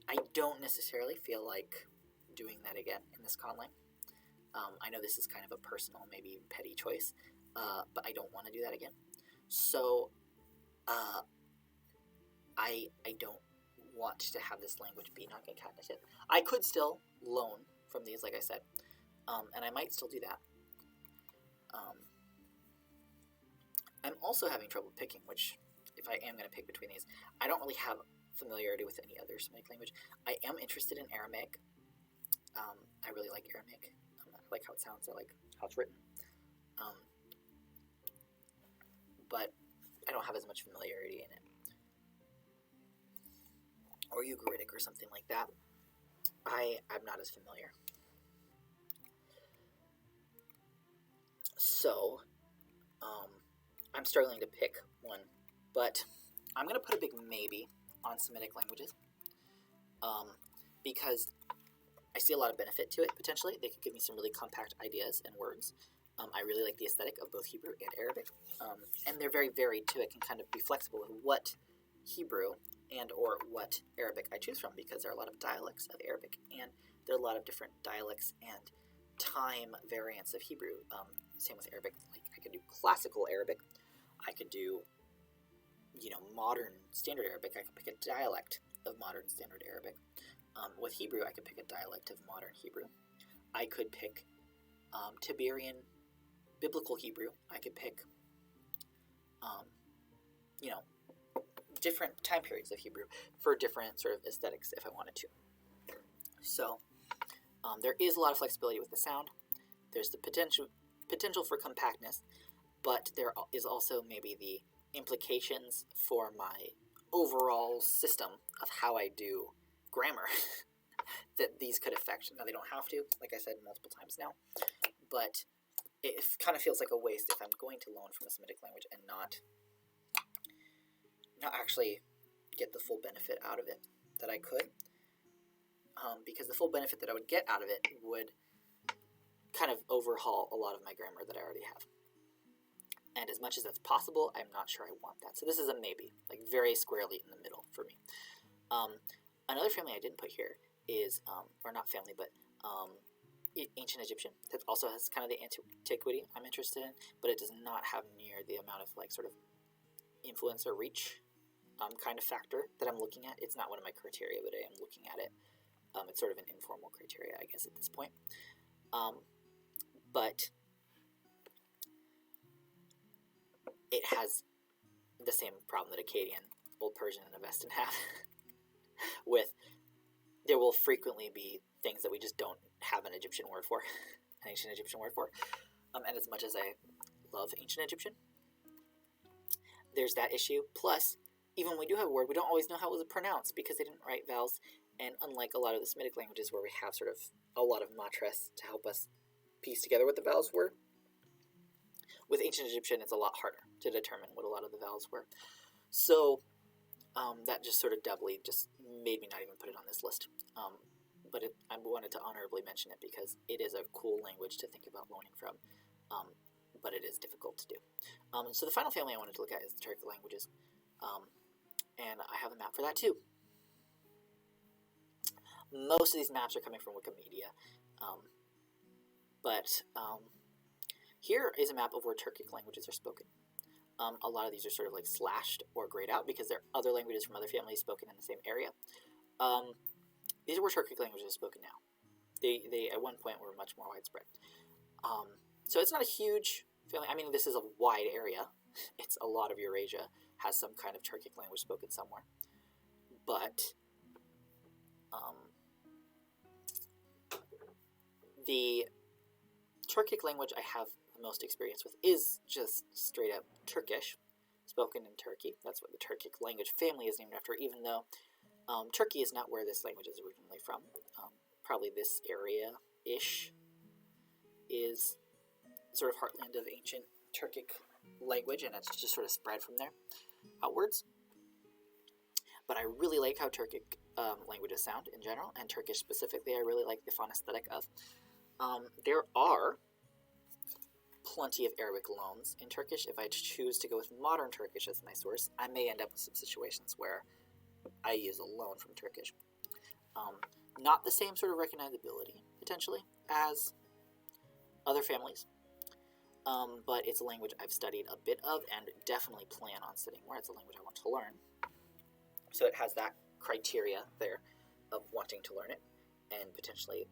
I don't necessarily feel like doing that again in this conlang. I know this is kind of a personal, maybe even petty choice, but I don't want to do that again. So I don't want to have this language be non-concatenative. I could still loan from these, like I said, and I might still do that. I'm also having trouble picking which, if I am going to pick between these, I don't really have familiarity with any other Semitic language. I am interested in Aramaic. I really like Aramaic. I like how it sounds. I like how it's written. But I don't have as much familiarity in it. Or Ugaritic or something like that. I'm not as familiar. So, I'm struggling to pick one, but I'm going to put a big maybe on Semitic languages, because I see a lot of benefit to it, potentially. They could give me some really compact ideas and words. I really like the aesthetic of both Hebrew and Arabic, and they're very varied too. It can kind of be flexible with what Hebrew and or what Arabic I choose from, because there are a lot of dialects of Arabic, and there are a lot of different dialects and time variants of Hebrew. Same with Arabic. Like, I could do classical Arabic. I could do, modern standard Arabic. I could pick a dialect of modern standard Arabic. With Hebrew, I could pick a dialect of modern Hebrew. I could pick Tiberian biblical Hebrew. I could pick, different time periods of Hebrew for different sort of aesthetics if I wanted to. So there is a lot of flexibility with the sound. There's the potential for compactness, but there is also maybe the implications for my overall system of how I do grammar that these could affect. Now, they don't have to, like I said multiple times now, but it kind of feels like a waste if I'm going to loan from a Semitic language and not actually get the full benefit out of it that I could, because the full benefit that I would get out of it would kind of overhaul a lot of my grammar that I already have. And as much as that's possible, I'm not sure I want that. So this is a maybe, like very squarely in the middle for me. Another family I didn't put here is, or not family, but Ancient Egyptian. That also has kind of the antiquity I'm interested in, but it does not have near the amount of like sort of influence or reach kind of factor that I'm looking at. It's not one of my criteria, but I am looking at it. It's sort of an informal criteria, I guess, at this point. But it has the same problem that Akkadian, Old Persian, and Avestan have with there will frequently be things that we just don't have an Egyptian word for, an ancient Egyptian word for. And as much as I love ancient Egyptian, there's that issue. Plus, even when we do have a word, we don't always know how it was pronounced because they didn't write vowels. And unlike a lot of the Semitic languages where we have sort of a lot of matras to help us piece together what the vowels were, with ancient Egyptian, it's a lot harder to determine what a lot of the vowels were. So that just sort of doubly just made me not even put it on this list. But I wanted to honorably mention it because it is a cool language to think about learning from, but it is difficult to do. So the final family I wanted to look at is the Turkic languages, and I have a map for that too. Most of these maps are coming from Wikimedia, but here is a map of where Turkic languages are spoken. A lot of these are sort of like slashed or grayed out because there are other languages from other families spoken in the same area. These are where Turkic languages are spoken now. They at one point were much more widespread. So it's not a huge family. I mean, this is a wide area. It's a lot of Eurasia has some kind of Turkic language spoken somewhere. But the Turkic language I have the most experience with is just straight up Turkish, spoken in Turkey. That's what the Turkic language family is named after, even though Turkey is not where this language is originally from. Probably this area-ish is sort of heartland of ancient Turkic language, and it's just sort of spread from there outwards. But I really like how Turkic languages sound in general, and Turkish specifically, I really like the phonesthetic of. There are plenty of Arabic loans in Turkish. If I choose to go with modern Turkish as my source, I may end up with some situations where I use a loan from Turkish. Not the same sort of recognizability, potentially, as other families, but it's a language I've studied a bit of and definitely plan on studying more. It's a language I want to learn. So it has that criteria there of wanting to learn it and potentially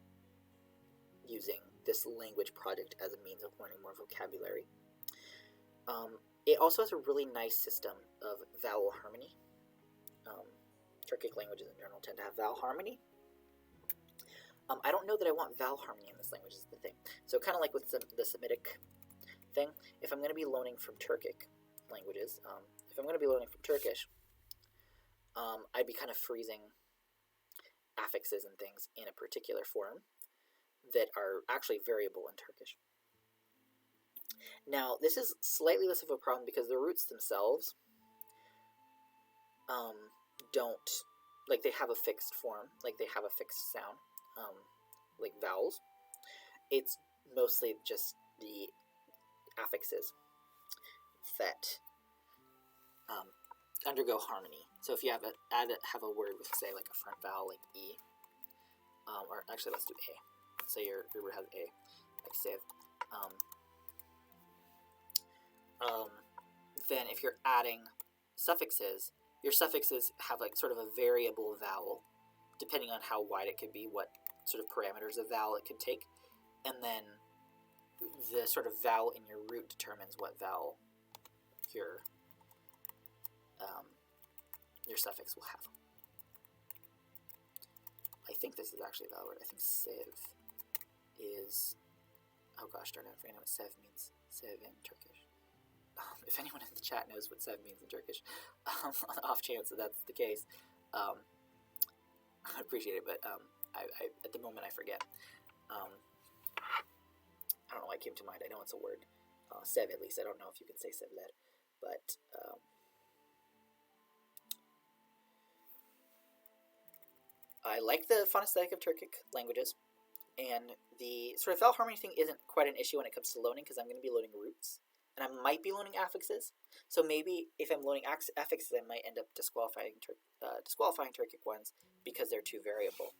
using this language project as a means of learning more vocabulary. It also has a really nice system of vowel harmony. Turkic languages in general tend to have vowel harmony. I don't know that I want vowel harmony in this language is the thing. So kind of like with the Semitic thing, if I'm going to be learning from Turkic languages, if I'm going to be learning from Turkish, I'd be kind of freezing affixes and things in a particular form that are actually variable in Turkish. Now, this is slightly less of a problem because the roots themselves don't, like, they have a fixed form, like they have a fixed sound, like vowels. It's mostly just the affixes that undergo harmony. So if you have a word with, say, like a front vowel like E, or actually let's do A. Say your word has A, like sieve. Then if you're adding suffixes, your suffixes have like sort of a variable vowel, depending on how wide it could be, what sort of parameters of vowel it could take, and then the sort of vowel in your root determines what vowel your suffix will have. I think this is actually a vowel word. I think sieve is, oh gosh darn it, I forget what sev means. Sev in Turkish. If anyone in the chat knows what sev means in Turkish, on the off chance that that's the case, I'd appreciate it, but I at the moment I forget. I don't know why it came to mind. I know it's a word. Sev, at least. I don't know if you can say sevler, but I like the phonesthetic of Turkic languages. And the sort of vowel harmony thing isn't quite an issue when it comes to loading, because I'm going to be loading roots, and I might be loading affixes. So maybe if I'm loading affixes, I might end up disqualifying Turkic ones because they're too variable.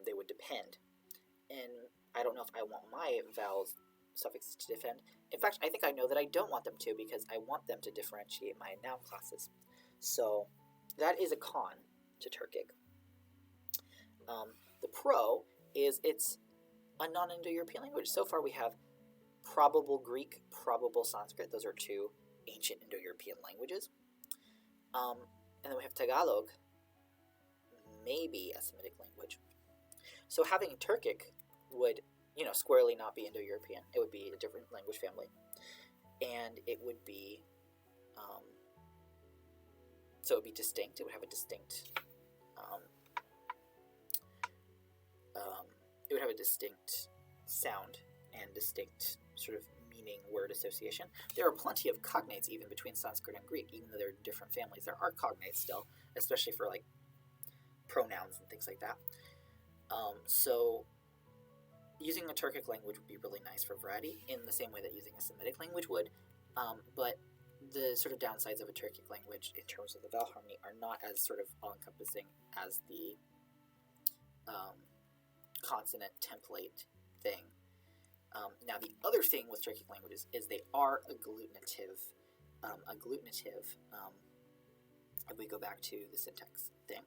They would depend. And I don't know if I want my vowels suffixes to depend. In fact, I think I know that I don't want them to, because I want them to differentiate my noun classes. So that is a con to Turkic. The pro is it's a non-Indo-European language. So far we have probable Greek, probable Sanskrit. Those are two ancient Indo-European languages. And then we have Tagalog, maybe a Semitic language. So having Turkic would, squarely not be Indo-European. It would be a different language family. And it would be, so it would be distinct. It would have a distinct, sound and distinct sort of meaning word association. There are plenty of cognates even between Sanskrit and Greek, even though they're different families. There are cognates still, especially for like pronouns and things like that. So using a Turkic language would be really nice for variety, in the same way that using a Semitic language would. But the sort of downsides of a Turkic language in terms of the vowel harmony are not as sort of all-encompassing as the consonant template thing. Now, the other thing with Turkic languages is they are agglutinative. If we go back to the syntax thing.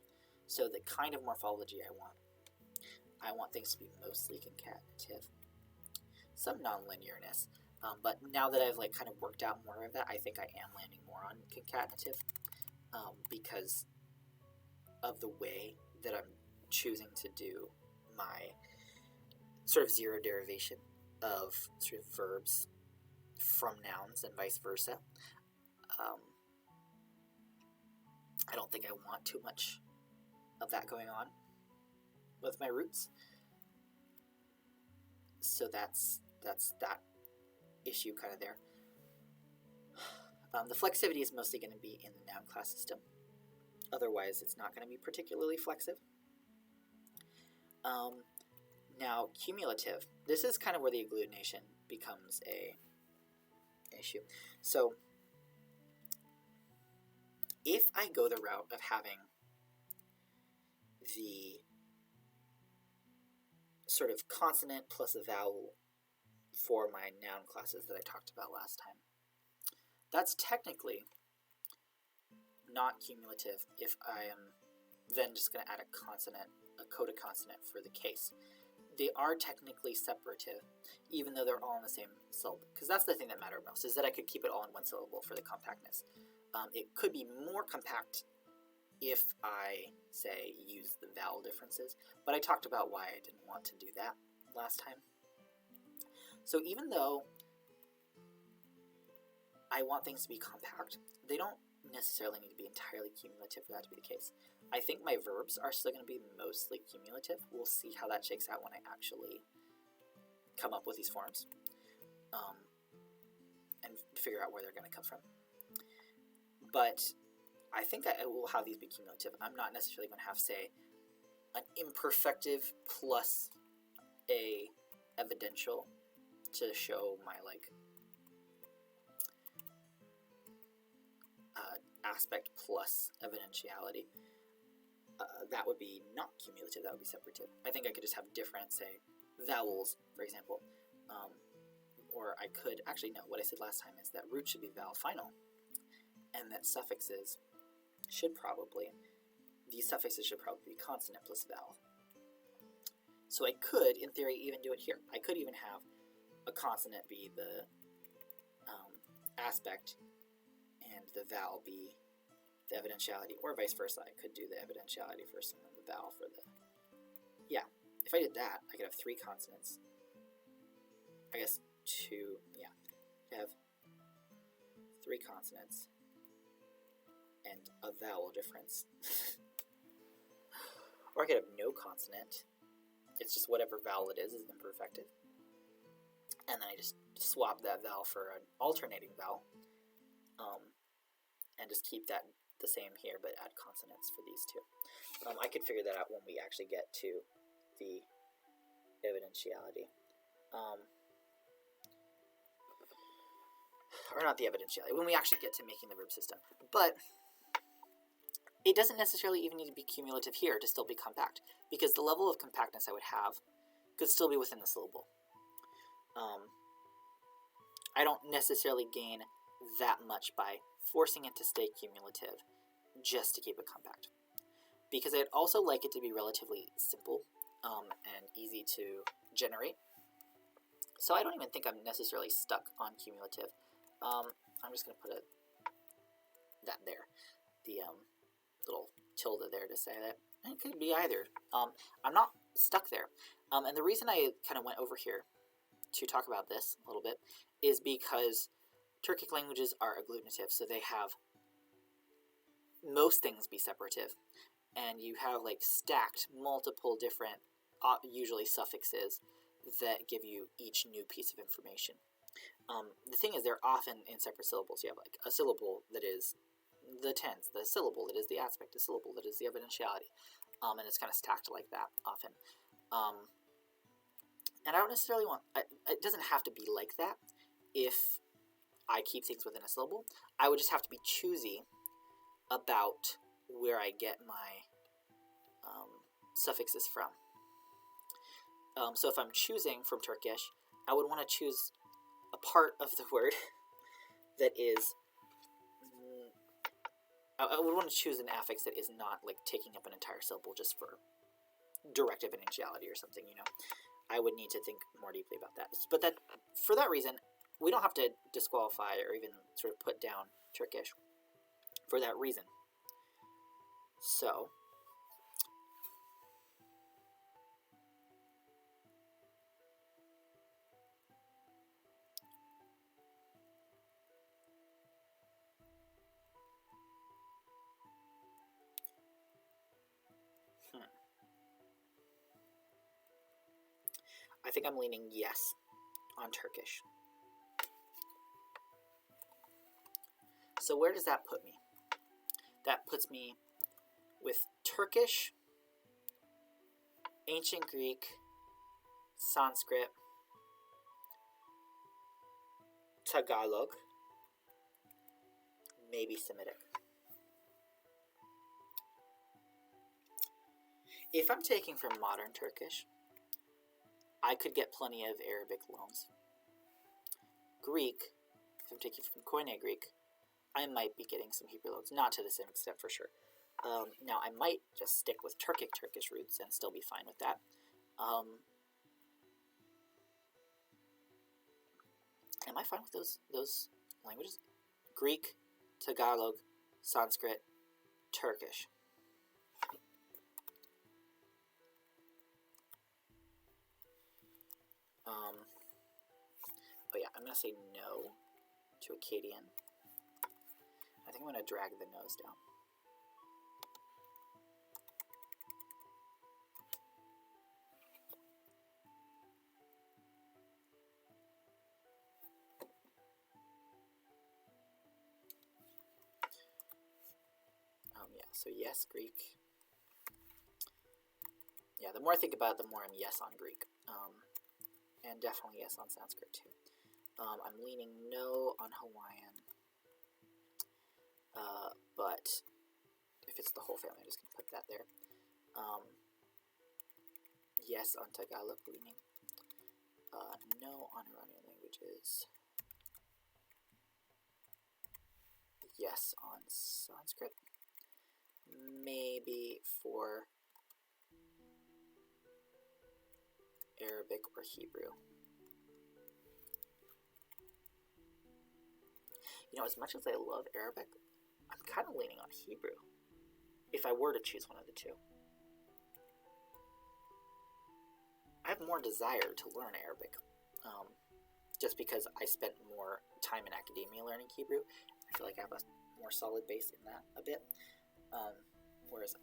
So the kind of morphology I want things to be mostly concatenative. Some nonlinearness. But now that I've kind of worked out more of that, I think I am landing more on concatenative, because of the way that I'm choosing to do my sort of zero derivation of sort of verbs from nouns and vice versa. I don't think I want too much of that going on with my roots. So that's that issue kind of there. The flexivity is mostly going to be in the noun class system. Otherwise, it's not going to be particularly flexive. Now, cumulative. This is kind of where the agglutination becomes a issue. So, if I go the route of having the sort of consonant plus a vowel for my noun classes that I talked about last time, that's technically not cumulative if I am then just going to add a consonant, a coda consonant for the case. They are technically separative, even though they're all in the same syllable. Because that's the thing that mattered most, is that I could keep it all in one syllable for the compactness. It could be more compact if I, say, use the vowel differences, but I talked about why I didn't want to do that last time. So even though I want things to be compact, they don't necessarily need to be entirely cumulative for that to be the case. I think my verbs are still going to be mostly cumulative. We'll see how that shakes out when I actually come up with these forms, and figure out where they're going to come from. But I think I will have these be cumulative. I'm not necessarily going to have, say, an imperfective plus a evidential to show my, aspect plus evidentiality. That would be not cumulative, that would be separative. I think I could just have different, say, vowels, for example. Or I could, actually no, what I said last time is that root should be vowel final, and that suffixes should probably, these suffixes should probably be consonant plus vowel. So I could, in theory, even do it here. I could even have a consonant be the aspect and the vowel be the evidentiality, or vice versa. I could do the evidentiality first and then the vowel for the... Yeah, if I did that, I could have 3 consonants. I guess 2, yeah. I have 3 consonants and a vowel difference. Or I could have no consonant. It's just whatever vowel it is imperfective. And then I just swap that vowel for an alternating vowel. And just keep that the same here, but add consonants for these two. I could figure that out when we actually get to the evidentiality. Or not the evidentiality, when we actually get to making the verb system. But it doesn't necessarily even need to be cumulative here to still be compact, because the level of compactness I would have could still be within the syllable. I don't necessarily gain that much by forcing it to stay cumulative just to keep it compact, because I'd also like it to be relatively simple and easy to generate. So I don't even think I'm necessarily stuck on cumulative. I'm just going to put that there, the little tilde there to say that it could be either. I'm not stuck there. And the reason I kind of went over here to talk about this a little bit is because Turkic languages are agglutinative, so they have most things be separative, and you have like stacked multiple different, usually suffixes, that give you each new piece of information. The thing is, they're often in separate syllables. You have like a syllable that is the tense, the syllable that is the aspect, the syllable that is the evidentiality, and it's kind of stacked like that often. And I don't necessarily want, it doesn't have to be like that if I keep things within a syllable. I would just have to be choosy about where I get my suffixes from. So if I'm choosing from Turkish, I would want to choose a part of the word that is, I would want to choose an affix that is not like taking up an entire syllable just for direct evidentiality or something, you know. I would need to think more deeply about that. But that, for that reason, we don't have to disqualify or even sort of put down Turkish for that reason. So, I think I'm leaning yes on Turkish. So where does that put me? That puts me with Turkish, Ancient Greek, Sanskrit, Tagalog, maybe Semitic. If I'm taking from modern Turkish, I could get plenty of Arabic loans. Greek, if I'm taking from Koine Greek, I might be getting some Hebrew loans, not to the same extent for sure. Now, I might just stick with Turkish roots and still be fine with that. Am I fine with those languages? Greek, Tagalog, Sanskrit, Turkish. Oh yeah, I'm going to say no to Akkadian. I think I'm going to drag the nose down. Yeah, so yes, Greek. Yeah, the more I think about it, the more I'm yes on Greek. And definitely yes on Sanskrit too. I'm leaning no on Hawaiian. But if it's the whole family, I'm just going to put that there. Yes on Tagalog leaning. No on Iranian languages. Yes on Sanskrit. Maybe for Arabic or Hebrew. You know, as much as I love Arabic, I'm kind of leaning on Hebrew, if I were to choose one of the two. I have more desire to learn Arabic, just because I spent more time in academia learning Hebrew. I feel like I have a more solid base in that a bit, whereas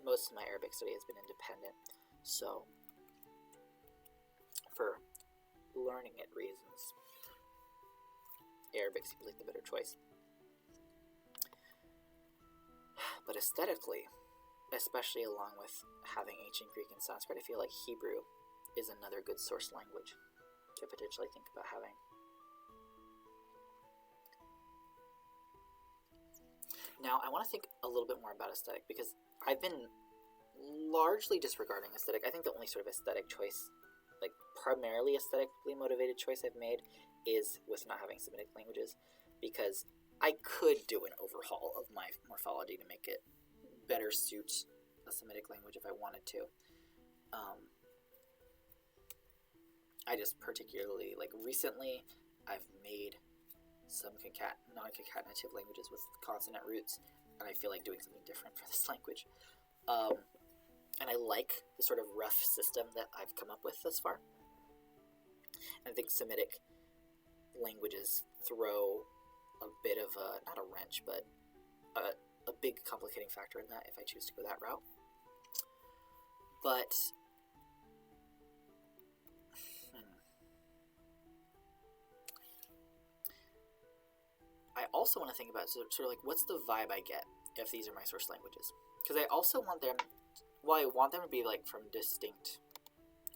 most of my Arabic study has been independent, so for learning it reasons, Arabic seems like the better choice. But aesthetically, especially along with having ancient Greek and Sanskrit, I feel like Hebrew is another good source language to potentially think about having. Now, I want to think a little bit more about aesthetic, because I've been largely disregarding aesthetic. I think the only sort of aesthetic choice, like primarily aesthetically motivated choice I've made, is with not having Semitic languages, because I could do an overhaul of my morphology to make it better suit a Semitic language if I wanted to. I just particularly, like recently, I've made some non-concatenative languages with consonant roots, and I feel like doing something different for this language. And I like the sort of rough system that I've come up with thus far. And I think Semitic languages throw a bit of a, not a wrench, but a big complicating factor in that if I choose to go that route. But I also want to think about sort of like, what's the vibe I get if these are my source languages? Because I also want them, well, I want them to be like from distinct,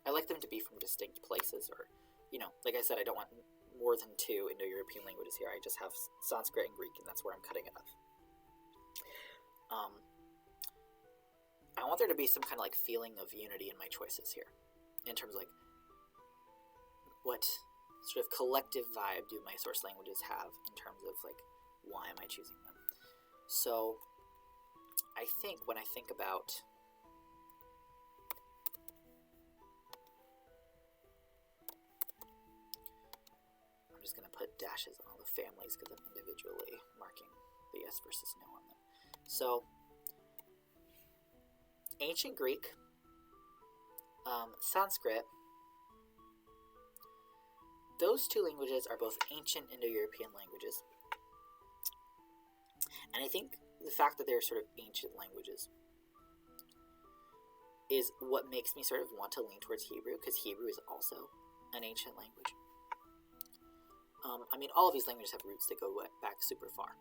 I like them to be from distinct places, or, you know, like I said, I don't want more than 2 Indo-European languages here. I just have Sanskrit and Greek, and that's where I'm cutting it off. I want there to be some kind of like feeling of unity in my choices here, in terms of like, what sort of collective vibe do my source languages have in terms of like, why am I choosing them? So I think when I think about I'm just going to put dashes on all the families because I'm individually marking the yes versus no on them. So ancient Greek, Sanskrit, those 2 languages are both ancient Indo-European languages. And I think the fact that they're sort of ancient languages is what makes me sort of want to lean towards Hebrew, because Hebrew is also an ancient language. I mean, all of these languages have roots that go back super far,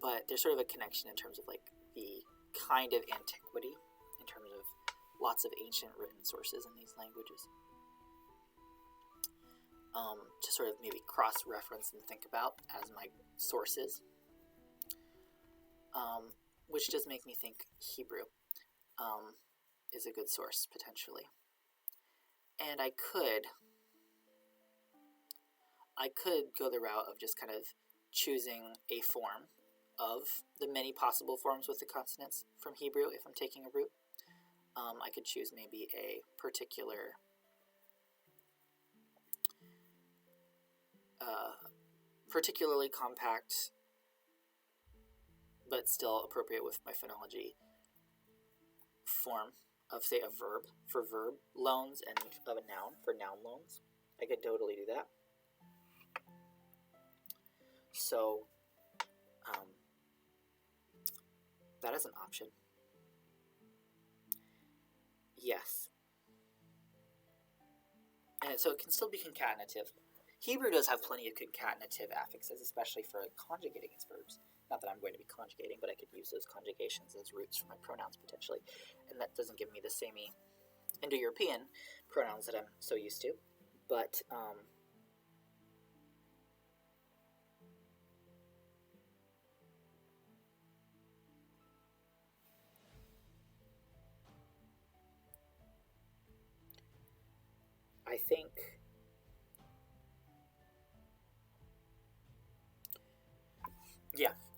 but there's sort of a connection in terms of like the kind of antiquity, in terms of lots of ancient written sources in these languages. To sort of maybe cross-reference and think about as my sources, which does make me think Hebrew is a good source, potentially. And I could go the route of just kind of choosing a form of the many possible forms with the consonants from Hebrew if I'm taking a root. I could choose maybe a particular particularly compact but still appropriate with my phonology form of, say, a verb for verb loans and of a noun for noun loans. I could totally do that. So that is an option. Yes. And so it can still be concatenative. Hebrew does have plenty of concatenative affixes, especially for conjugating its verbs. Not that I'm going to be conjugating, but I could use those conjugations as roots for my pronouns potentially. And that doesn't give me the samey Indo-European pronouns that I'm so used to. But I think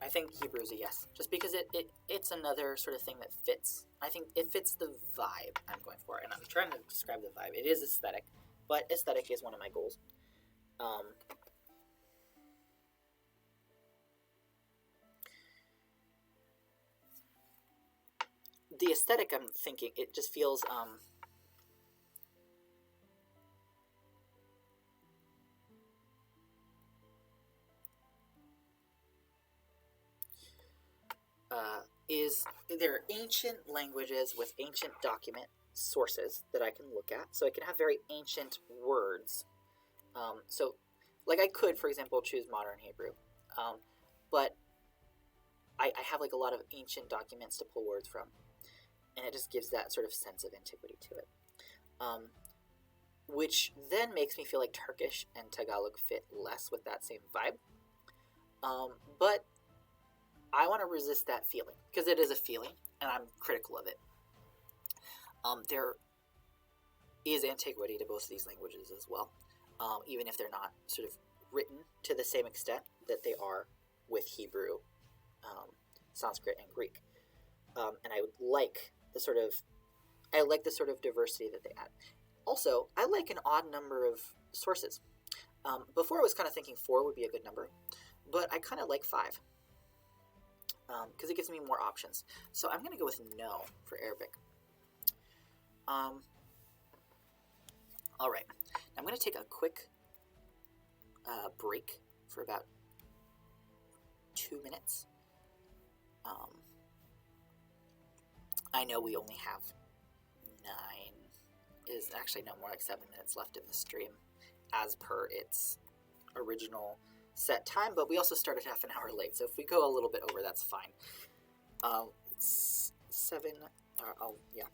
I think Hebrew is a yes, just because it's another sort of thing that fits. I think it fits the vibe I'm going for, and I'm trying to describe the vibe. It is aesthetic, but aesthetic is one of my goals. The aesthetic, I'm thinking, it just feels there are ancient languages with ancient document sources that I can look at, so I can have very ancient words. So, like I could, for example, choose modern Hebrew, but I have like a lot of ancient documents to pull words from, and it just gives that sort of sense of antiquity to it. which then makes me feel like Turkish and Tagalog fit less with that same vibe. But I want to resist that feeling, because it is a feeling, and I'm critical of it. There is antiquity to both of these languages as well, even if they're not sort of written to the same extent that they are with Hebrew, Sanskrit, and Greek. And I would like the sort of diversity that they add. Also, I like an odd number of sources. Before I was kind of thinking 4 would be a good number, but I kind of like 5 because it gives me more options. So I'm going to go with no for Arabic. All right, I'm going to take a quick break for about 2 minutes. I know we only have 9, is actually no, more like 7 minutes left in the stream as per its original set time, but we also started half an hour late, so if we go a little bit over, that's fine. It's 7, yeah.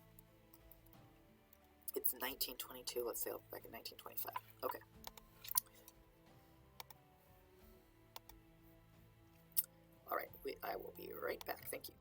It's 1922, let's say back in 1925. Okay. All right, I will be right back, thank you.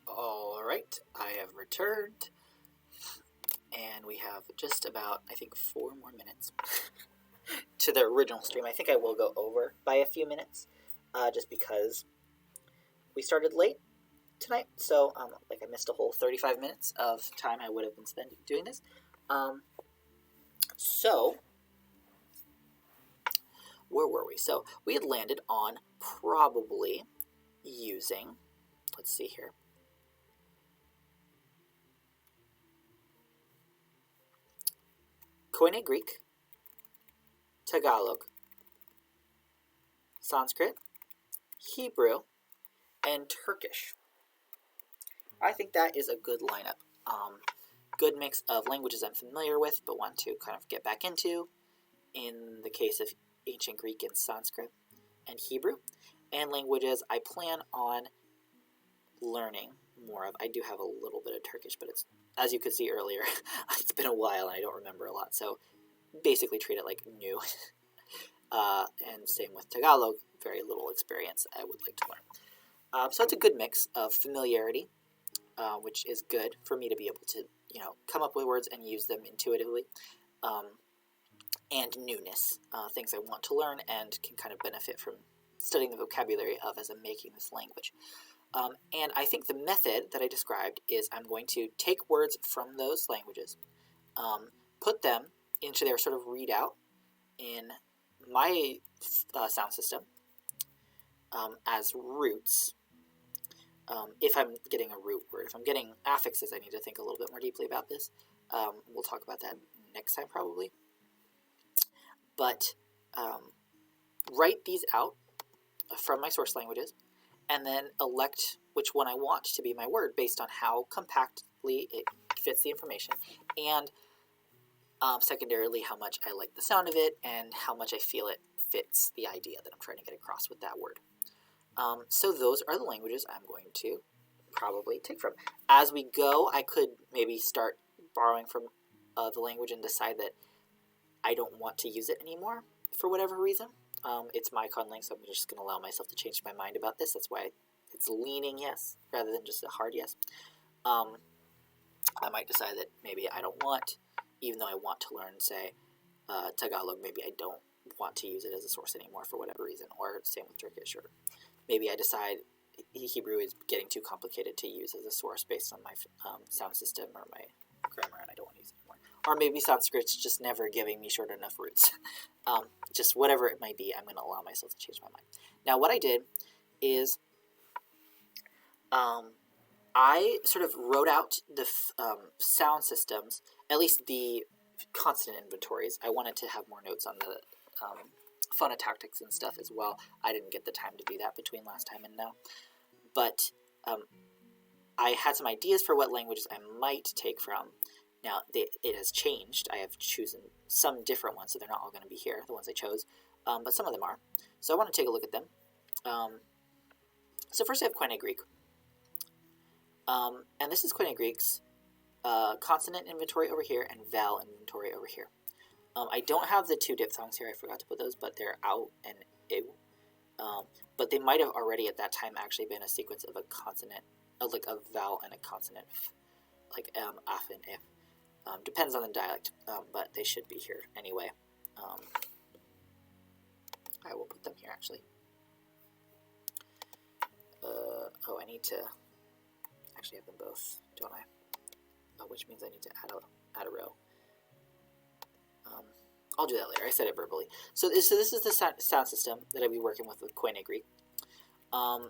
All right, I have returned, and we have just about, I think, 4 more minutes. to the original stream. I think I will go over by a few minutes, just because we started late tonight. So, like, I missed a whole 35 minutes of time I would have been spending doing this. So, where were we? So, we had landed on probably using, let's see here. Koine Greek, Tagalog, Sanskrit, Hebrew, and Turkish. I think that is a good lineup. Good mix of languages I'm familiar with but want to kind of get back into, in the case of ancient Greek and Sanskrit and Hebrew, and languages I plan on learning more of. I do have a little bit of Turkish, but it's, as you could see earlier, it's been a while and I don't remember a lot, so basically treat it like new. And same with Tagalog, very little experience I would like to learn. So it's a good mix of familiarity, which is good for me to be able to, come up with words and use them intuitively, and newness, things I want to learn and can kind of benefit from studying the vocabulary of as I'm making this language. And I think the method that I described is I'm going to take words from those languages, put them into their sort of readout in my sound system as roots. If I'm getting a root word. If I'm getting affixes, I need to think a little bit more deeply about this. We'll talk about that next time probably. But write these out from my source languages, and then elect which one I want to be my word based on how compactly it fits the information, and secondarily how much I like the sound of it and how much I feel it fits the idea that I'm trying to get across with that word. So those are the languages I'm going to probably take from. As we go, I could maybe start borrowing from the language and decide that I don't want to use it anymore for whatever reason. It's my conlang, so I'm just going to allow myself to change my mind about this. That's why it's leaning yes rather than just a hard yes. I might decide that maybe I don't want, even though I want to learn, say, Tagalog, maybe I don't want to use it as a source anymore for whatever reason, or same with Turkish, or maybe I decide Hebrew is getting too complicated to use as a source based on my sound system or my grammar, and I don't want to use it anymore. Or maybe Sanskrit's just never giving me short enough roots. Just whatever it might be, I'm going to allow myself to change my mind. Now, what I did is I sort of wrote out the sound systems, at least the consonant inventories. I wanted to have more notes on the phonotactics and stuff as well. I didn't get the time to do that between last time and now. But I had some ideas for what languages I might take from. Now, it has changed. I have chosen some different ones, so they're not all going to be here, the ones I chose. But some of them are. So I want to take a look at them. So first I have Koine Greek. And this is Koine Greek's consonant inventory over here and vowel inventory over here. I don't have the two diphthongs here. I forgot to put those, but they're out and ew. But they might have already at that time actually been a sequence of a consonant, like a vowel and a consonant, like af and if. Depends on the dialect, but they should be here anyway. I will put them here actually. I need to actually have them both, don't I? Which means I need to add a row. I'll do that later. I said it verbally. So this is the sound system that I'll be working with Koine Greek.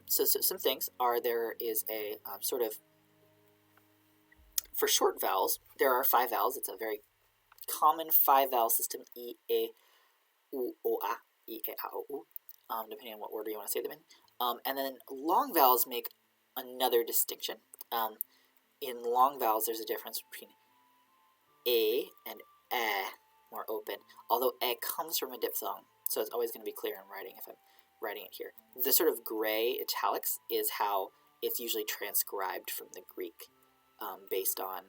So some things are, there is a sort of, for short vowels, there are 5 vowels. It's a very common 5 vowel system, E, A, U, O, A, E, A, A, O, U, depending on what order you want to say them in. And then long vowels make another distinction. In long vowels, there's a difference between A and E, more open, although E comes from a diphthong, so it's always going to be clear in writing if I'm writing it here. The sort of gray italics is how it's usually transcribed from the Greek, based on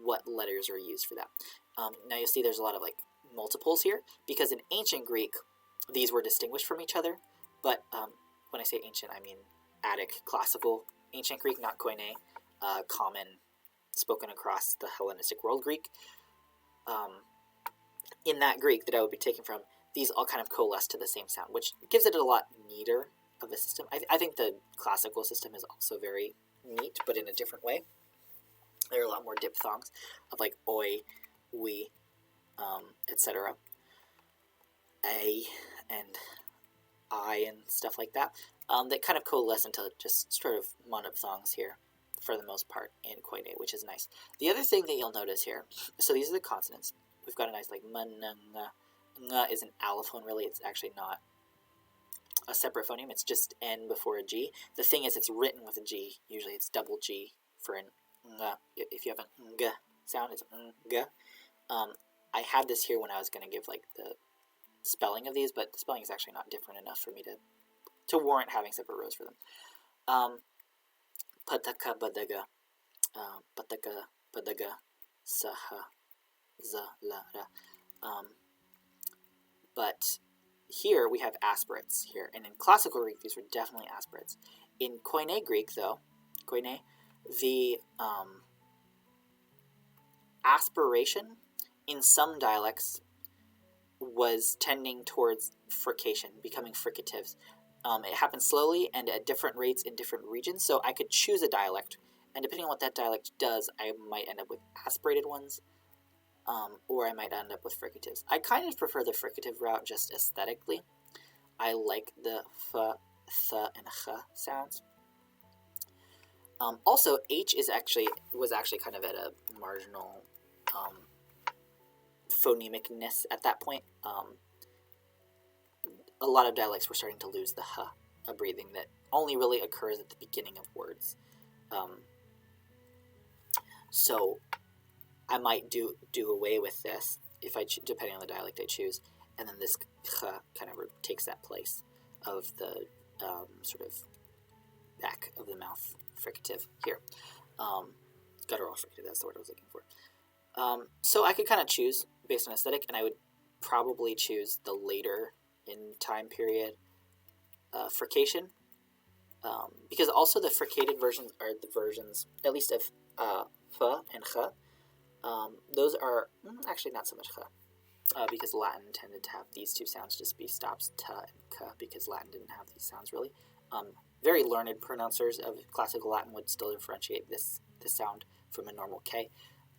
what letters are used for that. Now you'll see there's a lot of like multiples here, because in ancient Greek, these were distinguished from each other, but when I say ancient, I mean Attic, classical ancient Greek, not Koine, common, spoken across the Hellenistic world Greek. in that Greek that I would be taking from, these all kind of coalesce to the same sound, which gives it a lot neater of a system. I think the classical system is also very neat, but in a different way. There are a lot more diphthongs of like oi, we, etc. A and I and stuff like that, that kind of coalesce into just sort of monophthongs here for the most part in Koine, which is nice. The other thing that you'll notice here, so these are the consonants. We've got a nice like m, n, ng. Ng is an allophone, really. It's actually not a separate phoneme. It's just N before a G. The thing is, it's written with a G. Usually it's double G for an ng. If you have an ng sound, it's ng. I had this here when I was going to give like the spelling of these, but the spelling is actually not different enough for me to warrant having separate rows for them. Pataka badaga, pataka badaga, saha, za, la, ra. But here we have aspirates here, and in classical Greek these were definitely aspirates. In Koine Greek, though, Koine, the aspiration in some dialects was tending towards frication, becoming fricatives. It happened slowly and at different rates in different regions, so I could choose a dialect, and depending on what that dialect does, I might end up with aspirated ones, or I might end up with fricatives. I kind of prefer the fricative route just aesthetically. I like the f, th, and ch sounds. Also, H was actually kind of at a marginal phonemicness at that point. A lot of dialects were starting to lose the h, a breathing that only really occurs at the beginning of words. So I might do away with this if depending on the dialect I choose, and then this ch kind of takes that place of the sort of back of the mouth fricative here. Guttural fricative, that's the word I was looking for. So I could kind of choose based on aesthetic, and I would probably choose the later in time period frication, because also the fricated versions are the versions, at least of f and ch. Those are actually not so much ch, because Latin tended to have these two sounds just be stops t and k, because Latin didn't have these sounds really. Very learned pronouncers of classical Latin would still differentiate this sound from a normal k,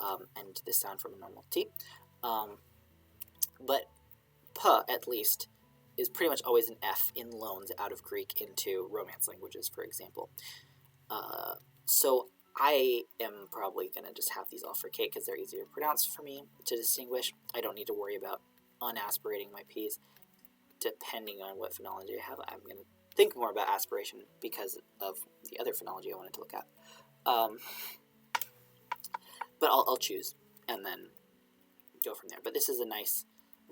and this sound from a normal t. But p, at least, is pretty much always an f in loans out of Greek into Romance languages, for example. So I am probably going to just have these all fricate because they're easier to pronounce for me to distinguish. I don't need to worry about unaspirating my p's. Depending on what phonology I have, I'm going to think more about aspiration because of the other phonology I wanted to look at. But I'll choose and then go from there. But this is a nice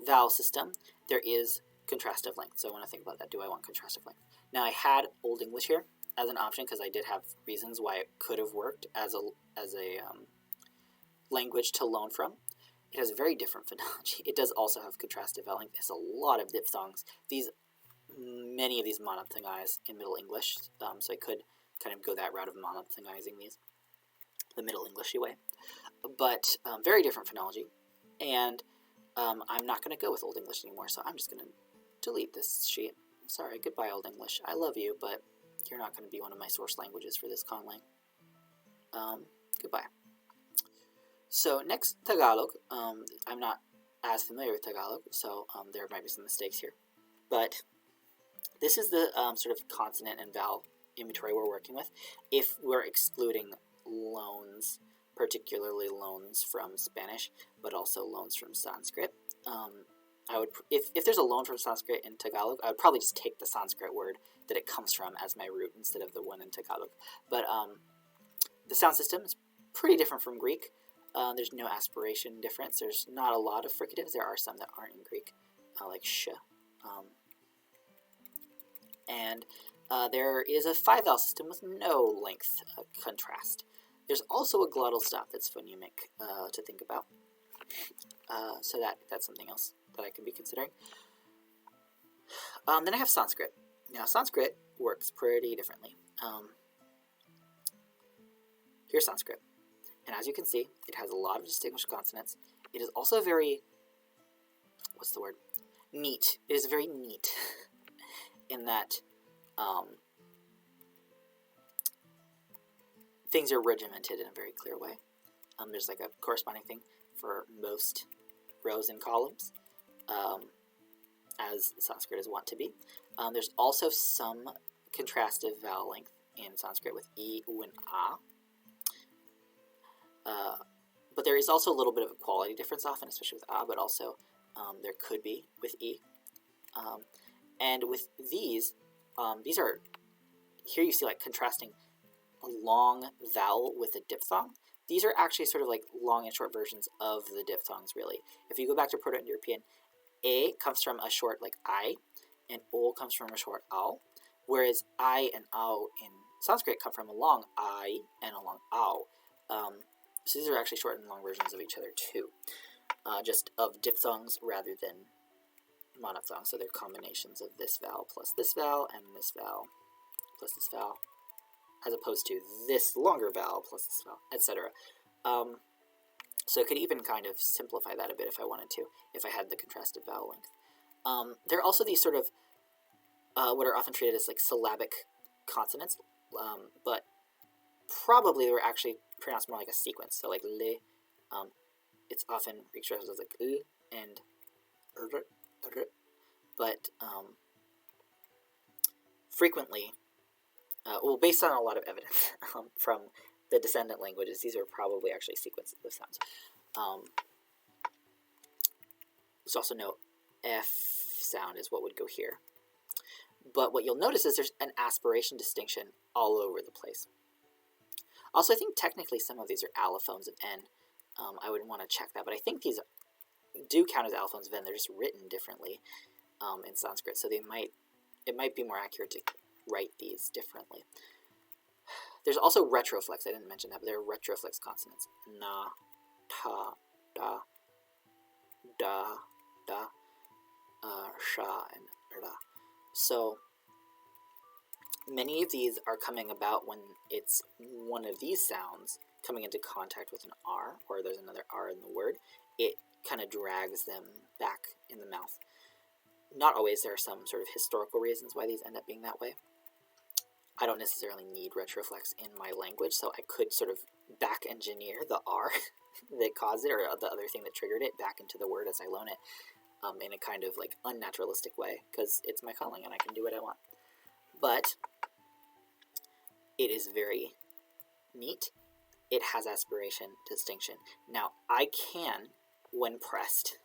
vowel system. There is contrastive length, so I want to think about that. Do I want contrastive length? Now, I had Old English here as an option because I did have reasons why it could have worked as a language to loan from. It has a very different phonology. It does also have contrastive vowel length. It has a lot of diphthongs. Many of these monophthongize in Middle English, so I could kind of go that route of monophthongizing these the Middle Englishy way. But very different phonology, and I'm not going to go with Old English anymore, so I'm just going to delete this sheet. Sorry, goodbye Old English. I love you, but you're not going to be one of my source languages for this conlang. Goodbye. So next, Tagalog. I'm not as familiar with Tagalog, so there might be some mistakes here. But this is the sort of consonant and vowel inventory we're working with. If we're excluding loans, particularly loans from Spanish, but also loans from Sanskrit, I would, if there's a loan from Sanskrit in Tagalog, I would probably just take the Sanskrit word that it comes from as my root instead of the one in Tagalog. But the sound system is pretty different from Greek. There's no aspiration difference. There's not a lot of fricatives. There are some that aren't in Greek, like sh. And there is a 5-vowel system with no length contrast. There's also a glottal stop that's phonemic to think about. So that's something else that I could be considering. Then I have Sanskrit. Now, Sanskrit works pretty differently. Here's Sanskrit. And as you can see, it has a lot of distinguished consonants. It is also very what's the word? Neat. It is very neat in that things are regimented in a very clear way. There's like a corresponding thing for most rows and columns, as Sanskrit is wont to be. There's also some contrastive vowel length in Sanskrit with e, u, and a. But there is also a little bit of a quality difference often, especially with a, but also there could be with e. And with these are, here you see like contrasting a long vowel with a diphthong. These are actually sort of like long and short versions of the diphthongs, really. If you go back to Proto-Indo-European, a comes from a short like I, and o comes from a short ao, whereas I and ao in Sanskrit come from a long I and a long ao. So these are actually short and long versions of each other too, just of diphthongs rather than monophthongs. So they're combinations of this vowel plus this vowel and this vowel plus this vowel, as opposed to this longer vowel plus this vowel, etc. So I could even kind of simplify that a bit if I wanted to, if I had the contrasted vowel length. There are also these sort of what are often treated as like syllabic consonants, but probably they were actually pronounced more like a sequence. So like le, it's often expressed as like l and r, but frequently, well, based on a lot of evidence from the descendant languages, these are probably actually sequences of sounds. There's also no F sound is what would go here. But what you'll notice is there's an aspiration distinction all over the place. Also, I think technically some of these are allophones of N. I would want to check that, but I think these do count as allophones of N. They're just written differently in Sanskrit, so it might be more accurate to write these differently. There's also retroflex. I didn't mention that, but there are retroflex consonants. Na, ta, da, da, da, sha, and ra. So many of these are coming about when it's one of these sounds coming into contact with an R, or there's another R in the word. It kind of drags them back in the mouth. Not always. There are some sort of historical reasons why these end up being that way. I don't necessarily need retroflex in my language, so I could sort of back engineer the R that caused it, or the other thing that triggered it, back into the word as I learn it, in a kind of like unnaturalistic way, because it's my conlang and I can do what I want. But it is very neat. It has aspiration distinction. Now, I can, when pressed,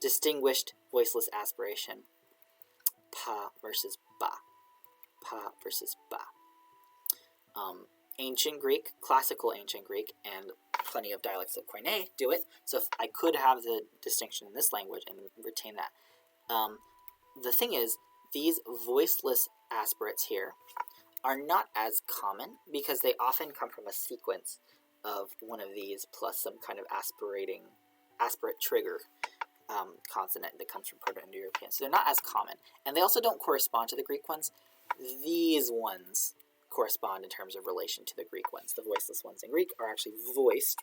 distinguished voiceless aspiration, pa versus ba. Pa versus ba. Ancient Greek, classical ancient Greek, and plenty of dialects of Koine do it. So if I could have the distinction in this language and retain that. The thing is, these voiceless aspirates here are not as common because they often come from a sequence of one of these plus some kind of aspirate trigger consonant that comes from Proto-Indo-European. So they're not as common. And they also don't correspond to the Greek ones. These ones correspond in terms of relation to the Greek ones. The voiceless ones in Greek are actually voiced,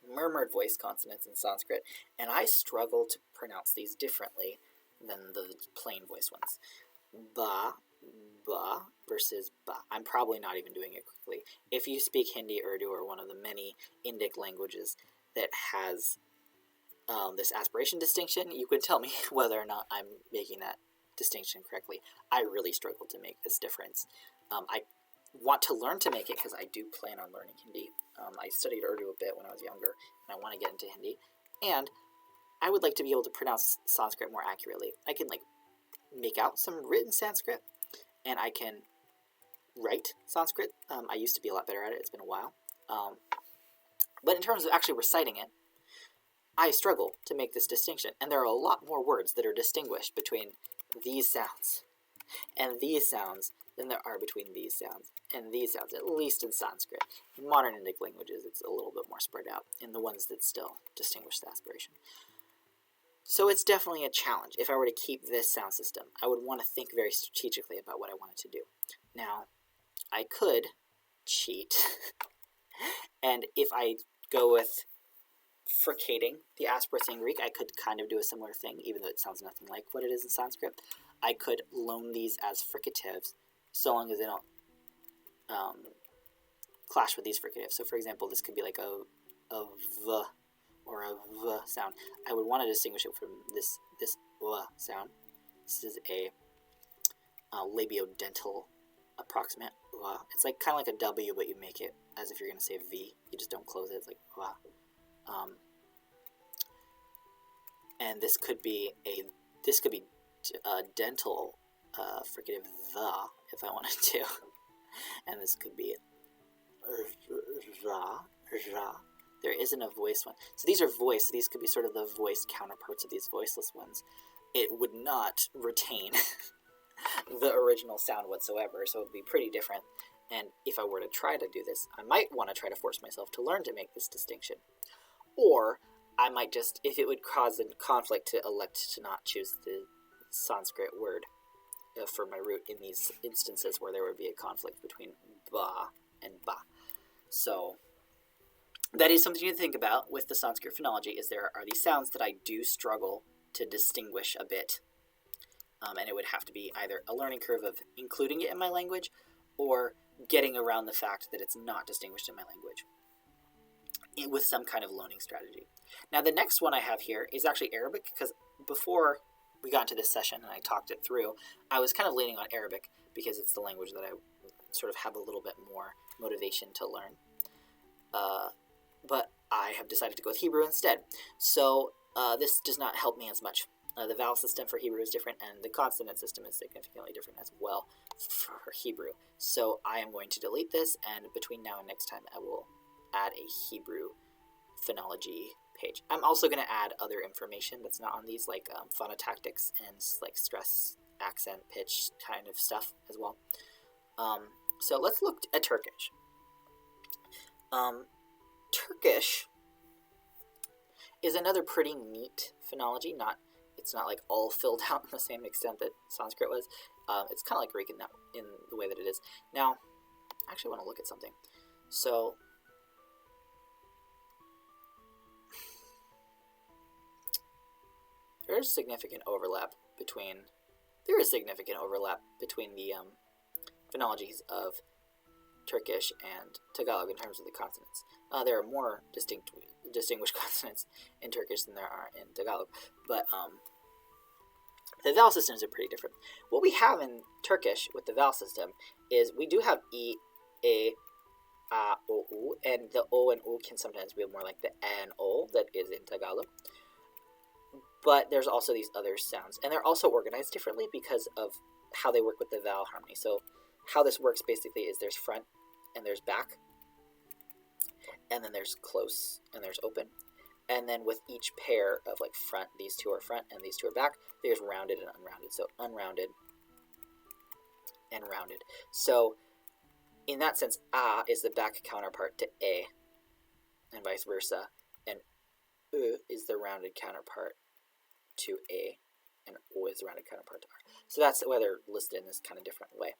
murmured voice consonants in Sanskrit, and I struggle to pronounce these differently than the plain voice ones. Ba, ba versus ba. I'm probably not even doing it quickly. If you speak Hindi, Urdu, or one of the many Indic languages that has this aspiration distinction, you could tell me whether or not I'm making that distinction correctly. I really struggle to make this difference. I want to learn to make it because I do plan on learning Hindi. I studied Urdu a bit when I was younger, and I want to get into Hindi. And I would like to be able to pronounce Sanskrit more accurately. I can make out some written Sanskrit, and I can write Sanskrit. I used to be a lot better at it. It's been a while. But in terms of actually reciting it, I struggle to make this distinction. And there are a lot more words that are distinguished between these sounds and these sounds than there are between these sounds and these sounds, at least in Sanskrit. In modern Indic languages, it's a little bit more spread out in the ones that still distinguish the aspiration. So it's definitely a challenge. If I were to keep this sound system, I would want to think very strategically about what I wanted to do. Now, I could cheat, and if I go with fricating the aspirates in Greek, I could kind of do a similar thing, even though it sounds nothing like what it is in Sanskrit. I could loan these as fricatives, so long as they don't clash with these fricatives. So, for example, this could be like a v or a v sound. I would want to distinguish it from this v sound. This is a labiodental approximant v. It's like kind of like a W, but you make it as if you're going to say V. You just don't close it. It's like v. And this could be a dental fricative the if I wanted to, and this could be ra. There isn't a voice one. So these are voice. So these could be sort of the voice counterparts of these voiceless ones. It would not retain the original sound whatsoever, so it would be pretty different. And if I were to try to do this, I might want to try to force myself to learn to make this distinction. Or I might just, if it would cause a conflict, to elect to not choose the Sanskrit word for my root in these instances where there would be a conflict between ba and ba. So that is something to think about with the Sanskrit phonology, is there are these sounds that I do struggle to distinguish a bit. And it would have to be either a learning curve of including it in my language or getting around the fact that it's not distinguished in my language with some kind of loaning strategy. Now, the next one I have here is actually Arabic, because before we got into this session and I talked it through, I was kind of leaning on Arabic because it's the language that I sort of have a little bit more motivation to learn. But I have decided to go with Hebrew instead. So this does not help me as much. The vowel system for Hebrew is different, and the consonant system is significantly different as well for Hebrew. So I am going to delete this, and between now and next time, I will add a Hebrew phonology page. I'm also going to add other information that's not on these, like phonotactics and like stress, accent, pitch kind of stuff as well. So let's look at Turkish. Turkish is another pretty neat phonology. It's not like all filled out in the same extent that Sanskrit was. It's kind of like Greek in the way that it is. Now, I actually want to look at something. So there is significant overlap between the phonologies of Turkish and Tagalog in terms of the consonants. There are more distinguished consonants in Turkish than there are in Tagalog, but the vowel systems are pretty different. What we have in Turkish with the vowel system is we do have e, a, o, u, and the o and u can sometimes be more like the a and o that is in Tagalog. But there's also these other sounds, and they're also organized differently because of how they work with the vowel harmony. So how this works basically is there's front and there's back, and then there's close and there's open. And then with each pair of like front, these two are front and these two are back, there's rounded and unrounded. So unrounded and rounded. So in that sense, a is the back counterpart to a, and vice versa. And u is the rounded counterpart to a, and o is the rounded counterpart to r. So that's why they're listed in this kind of different way.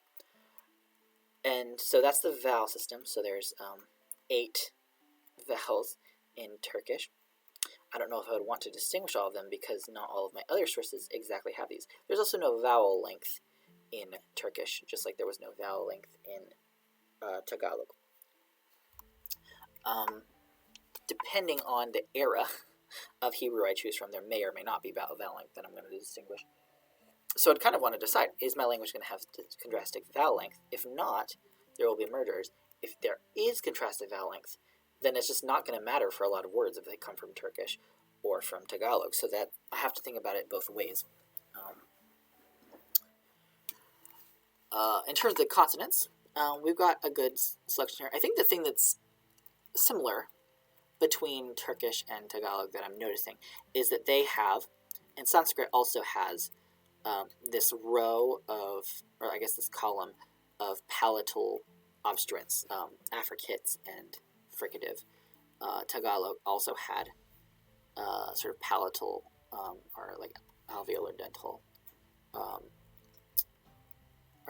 And so that's the vowel system. So there's 8 vowels in Turkish. I don't know if I would want to distinguish all of them because not all of my other sources exactly have these. There's also no vowel length in Turkish, just like there was no vowel length in Tagalog. Depending on the era of Hebrew I choose from, there may or may not be vowel length that I'm going to distinguish. So I'd kind of want to decide, is my language going to have contrastive vowel length? If not, there will be mergers. If there is contrastive vowel length, then it's just not going to matter for a lot of words if they come from Turkish or from Tagalog. So that I have to think about it both ways. In terms of the consonants, we've got a good selection here. I think the thing that's similar between Turkish and Tagalog that I'm noticing is that they have, and Sanskrit also has, this row of, or I guess this column of palatal obstruents, affricates and fricative. Tagalog also had sort of palatal or like alveolar dental, or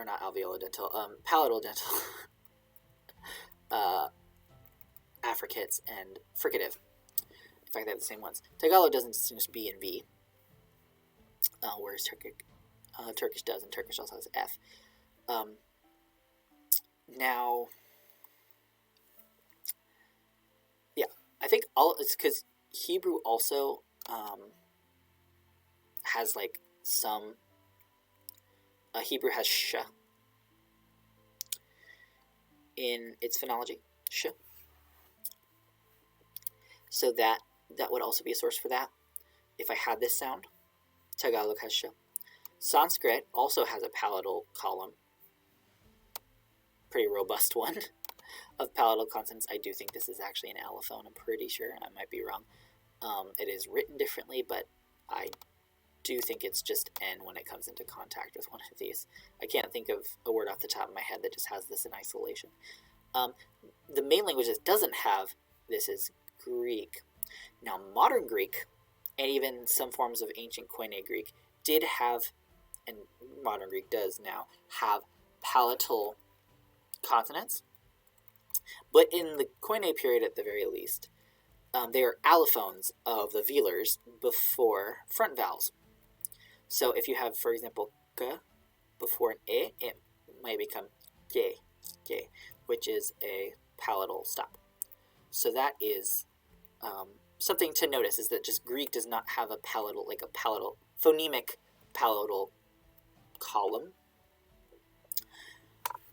not alveolar dental, palatal dental affricates and fricative. In fact, they have the same ones. Tagalog doesn't distinguish B and V, whereas Turkish does, and Turkish also has F. Now, yeah, I think it's because Hebrew also has like some. Hebrew has sh in its phonology, sh. So that would also be a source for that. If I had this sound, Tagalog has sh. Sanskrit also has a palatal column, pretty robust one, of palatal consonants. I do think this is actually an allophone, I'm pretty sure, and I might be wrong. It is written differently, but I do think it's just N when it comes into contact with one of these. I can't think of a word off the top of my head that just has this in isolation. The main language that doesn't have this is Greek. Now, modern Greek, and even some forms of ancient Koine Greek, did have, and modern Greek does now, have palatal consonants. But in the Koine period, at the very least, they are allophones of the velars before front vowels. So if you have, for example, g before an e, it might become ge, which is a palatal stop. So that is something to notice, is that just Greek does not have a palatal, phonemic palatal column.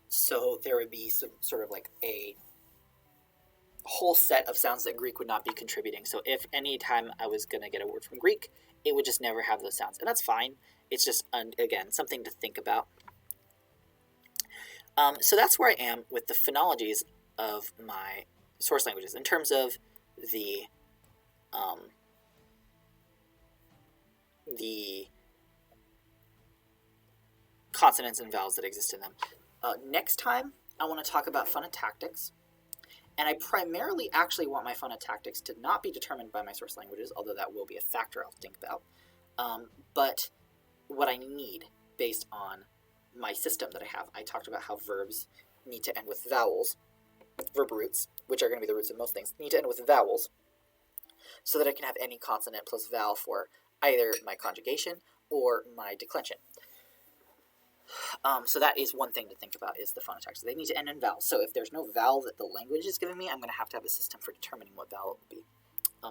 So there would be some sort of like a whole set of sounds that Greek would not be contributing. So if any time I was going to get a word from Greek, it would just never have those sounds. And that's fine. It's just, again, something to think about. So that's where I am with the phonologies of my source languages in terms of the consonants and vowels that exist in them. Next time, I want to talk about phonotactics. And I primarily actually want my phonotactics to not be determined by my source languages, although that will be a factor I'll think about. But what I need based on my system that I have. I talked about how verbs need to end with vowels, verb roots, which are going to be the roots of most things, need to end with vowels, so that I can have any consonant plus vowel for either my conjugation or my declension. So that is one thing to think about, is the phonotactics. They need to end in vowels. So if there's no vowel that the language is giving me, I'm going to have a system for determining what vowel it will be.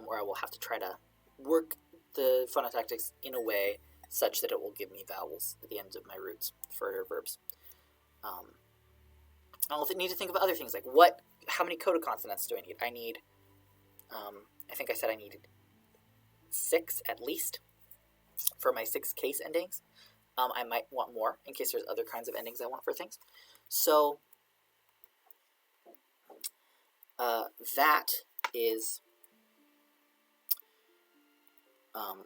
Or I will have to try to work the phonotactics in a way such that it will give me vowels at the ends of my roots for verbs. I'll need to think of other things, like how many coda consonants do I need? I think I said I needed 6 at least for my 6 case endings. I might want more in case there's other kinds of endings I want for things. So that is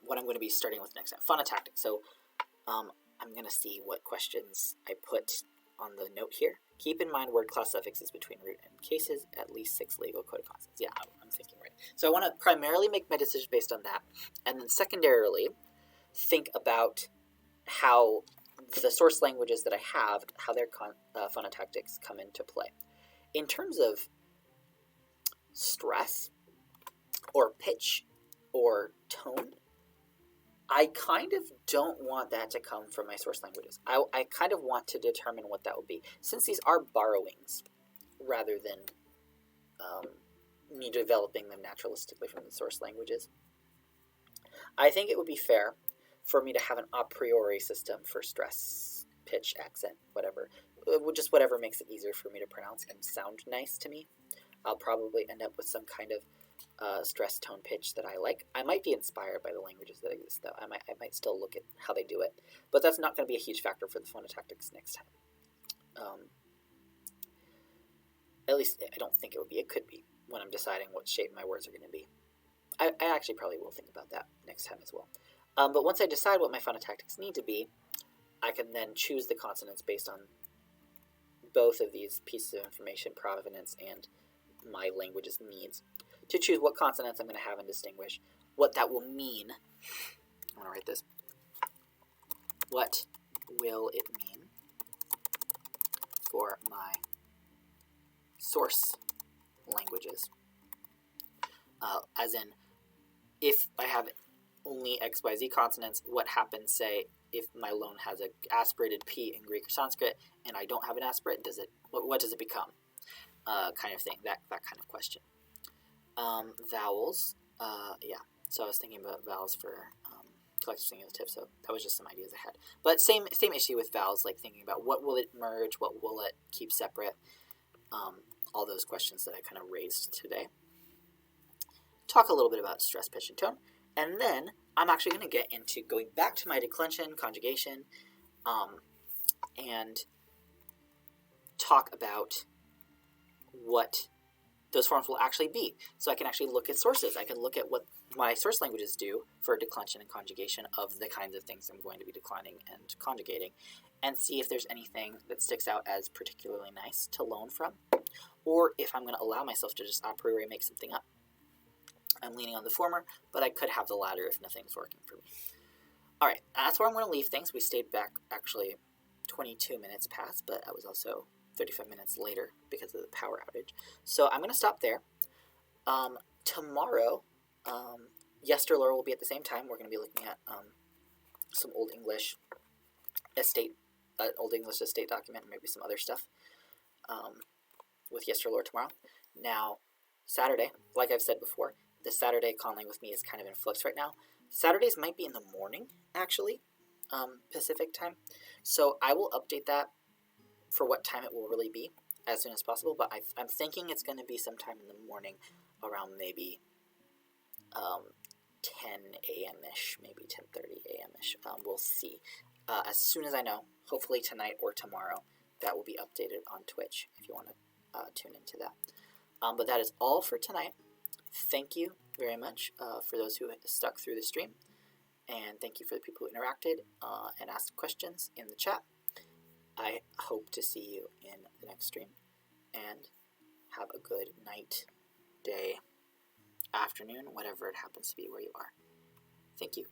what I'm going to be starting with next time. Phonotactics. So I'm going to see what questions I put on the note here. Keep in mind word class suffixes between root and cases, at least 6 legal coda consonants. Yeah, I'm thinking right. So I want to primarily make my decision based on that. And then secondarily, think about how the source languages that I have, how their phonotactics come into play. In terms of stress or pitch or tone, I kind of don't want that to come from my source languages. I kind of want to determine what that will be, since these are borrowings rather than me developing them naturalistically from the source languages. I think it would be fair for me to have an a priori system for stress, pitch, accent, whatever. Just whatever makes it easier for me to pronounce and sound nice to me. I'll probably end up with some kind of stress, tone, pitch that I like. I might be inspired by the languages that exist, though. I might still look at how they do it. But that's not going to be a huge factor for the phonotactics next time. At least I don't think it would be. It could be when I'm deciding what shape my words are going to be. I actually probably will think about that next time as well. But once I decide what my phonotactics need to be, I can then choose the consonants based on both of these pieces of information, provenance and my language's needs, to choose what consonants I'm going to have and distinguish, what that will mean. I'm going to write this. What will it mean for my source languages? As in, if I have only XYZ consonants, what happens, say, if my loan has an aspirated P in Greek or Sanskrit, and I don't have an aspirate, what does it become? Kind of thing, that kind of question. Vowels, yeah. So I was thinking about vowels for collective singulative, so that was just some ideas I had. But same issue with vowels, like thinking about what will it merge, what will it keep separate, all those questions that I kind of raised today. Talk a little bit about stress, pitch, and tone, and then I'm actually going to get into going back to my declension, conjugation, and talk about what those forms will actually be. So I can actually look at sources. I can look at what my source languages do for declension and conjugation of the kinds of things I'm going to be declining and conjugating, and see if there's anything that sticks out as particularly nice to loan from, or if I'm going to allow myself to just a priori make something up. I'm leaning on the former, but I could have the latter if nothing's working for me. Alright, that's where I'm going to leave things. We stayed back actually 22 minutes past, but I was also 35 minutes later because of the power outage. So I'm going to stop there. Tomorrow, Yesterlore will be at the same time. We're going to be looking at some Old English estate document, and maybe some other stuff with Yesterlore tomorrow. Now, Saturday, like I've said before, the Saturday conlang with me is kind of in flux right now. Saturdays might be in the morning, actually, Pacific time. So I will update that for what time it will really be as soon as possible, but I'm thinking it's going to be sometime in the morning around maybe 10 a.m.-ish, maybe 10:30 a.m.-ish. We'll see. As soon as I know, hopefully tonight or tomorrow, that will be updated on Twitch if you want to tune into that. But that is all for tonight. Thank you very much for those who stuck through the stream, and thank you for the people who interacted and asked questions in the chat. I hope to see you in the next stream, and have a good night, day, afternoon, whatever it happens to be where you are. Thank you.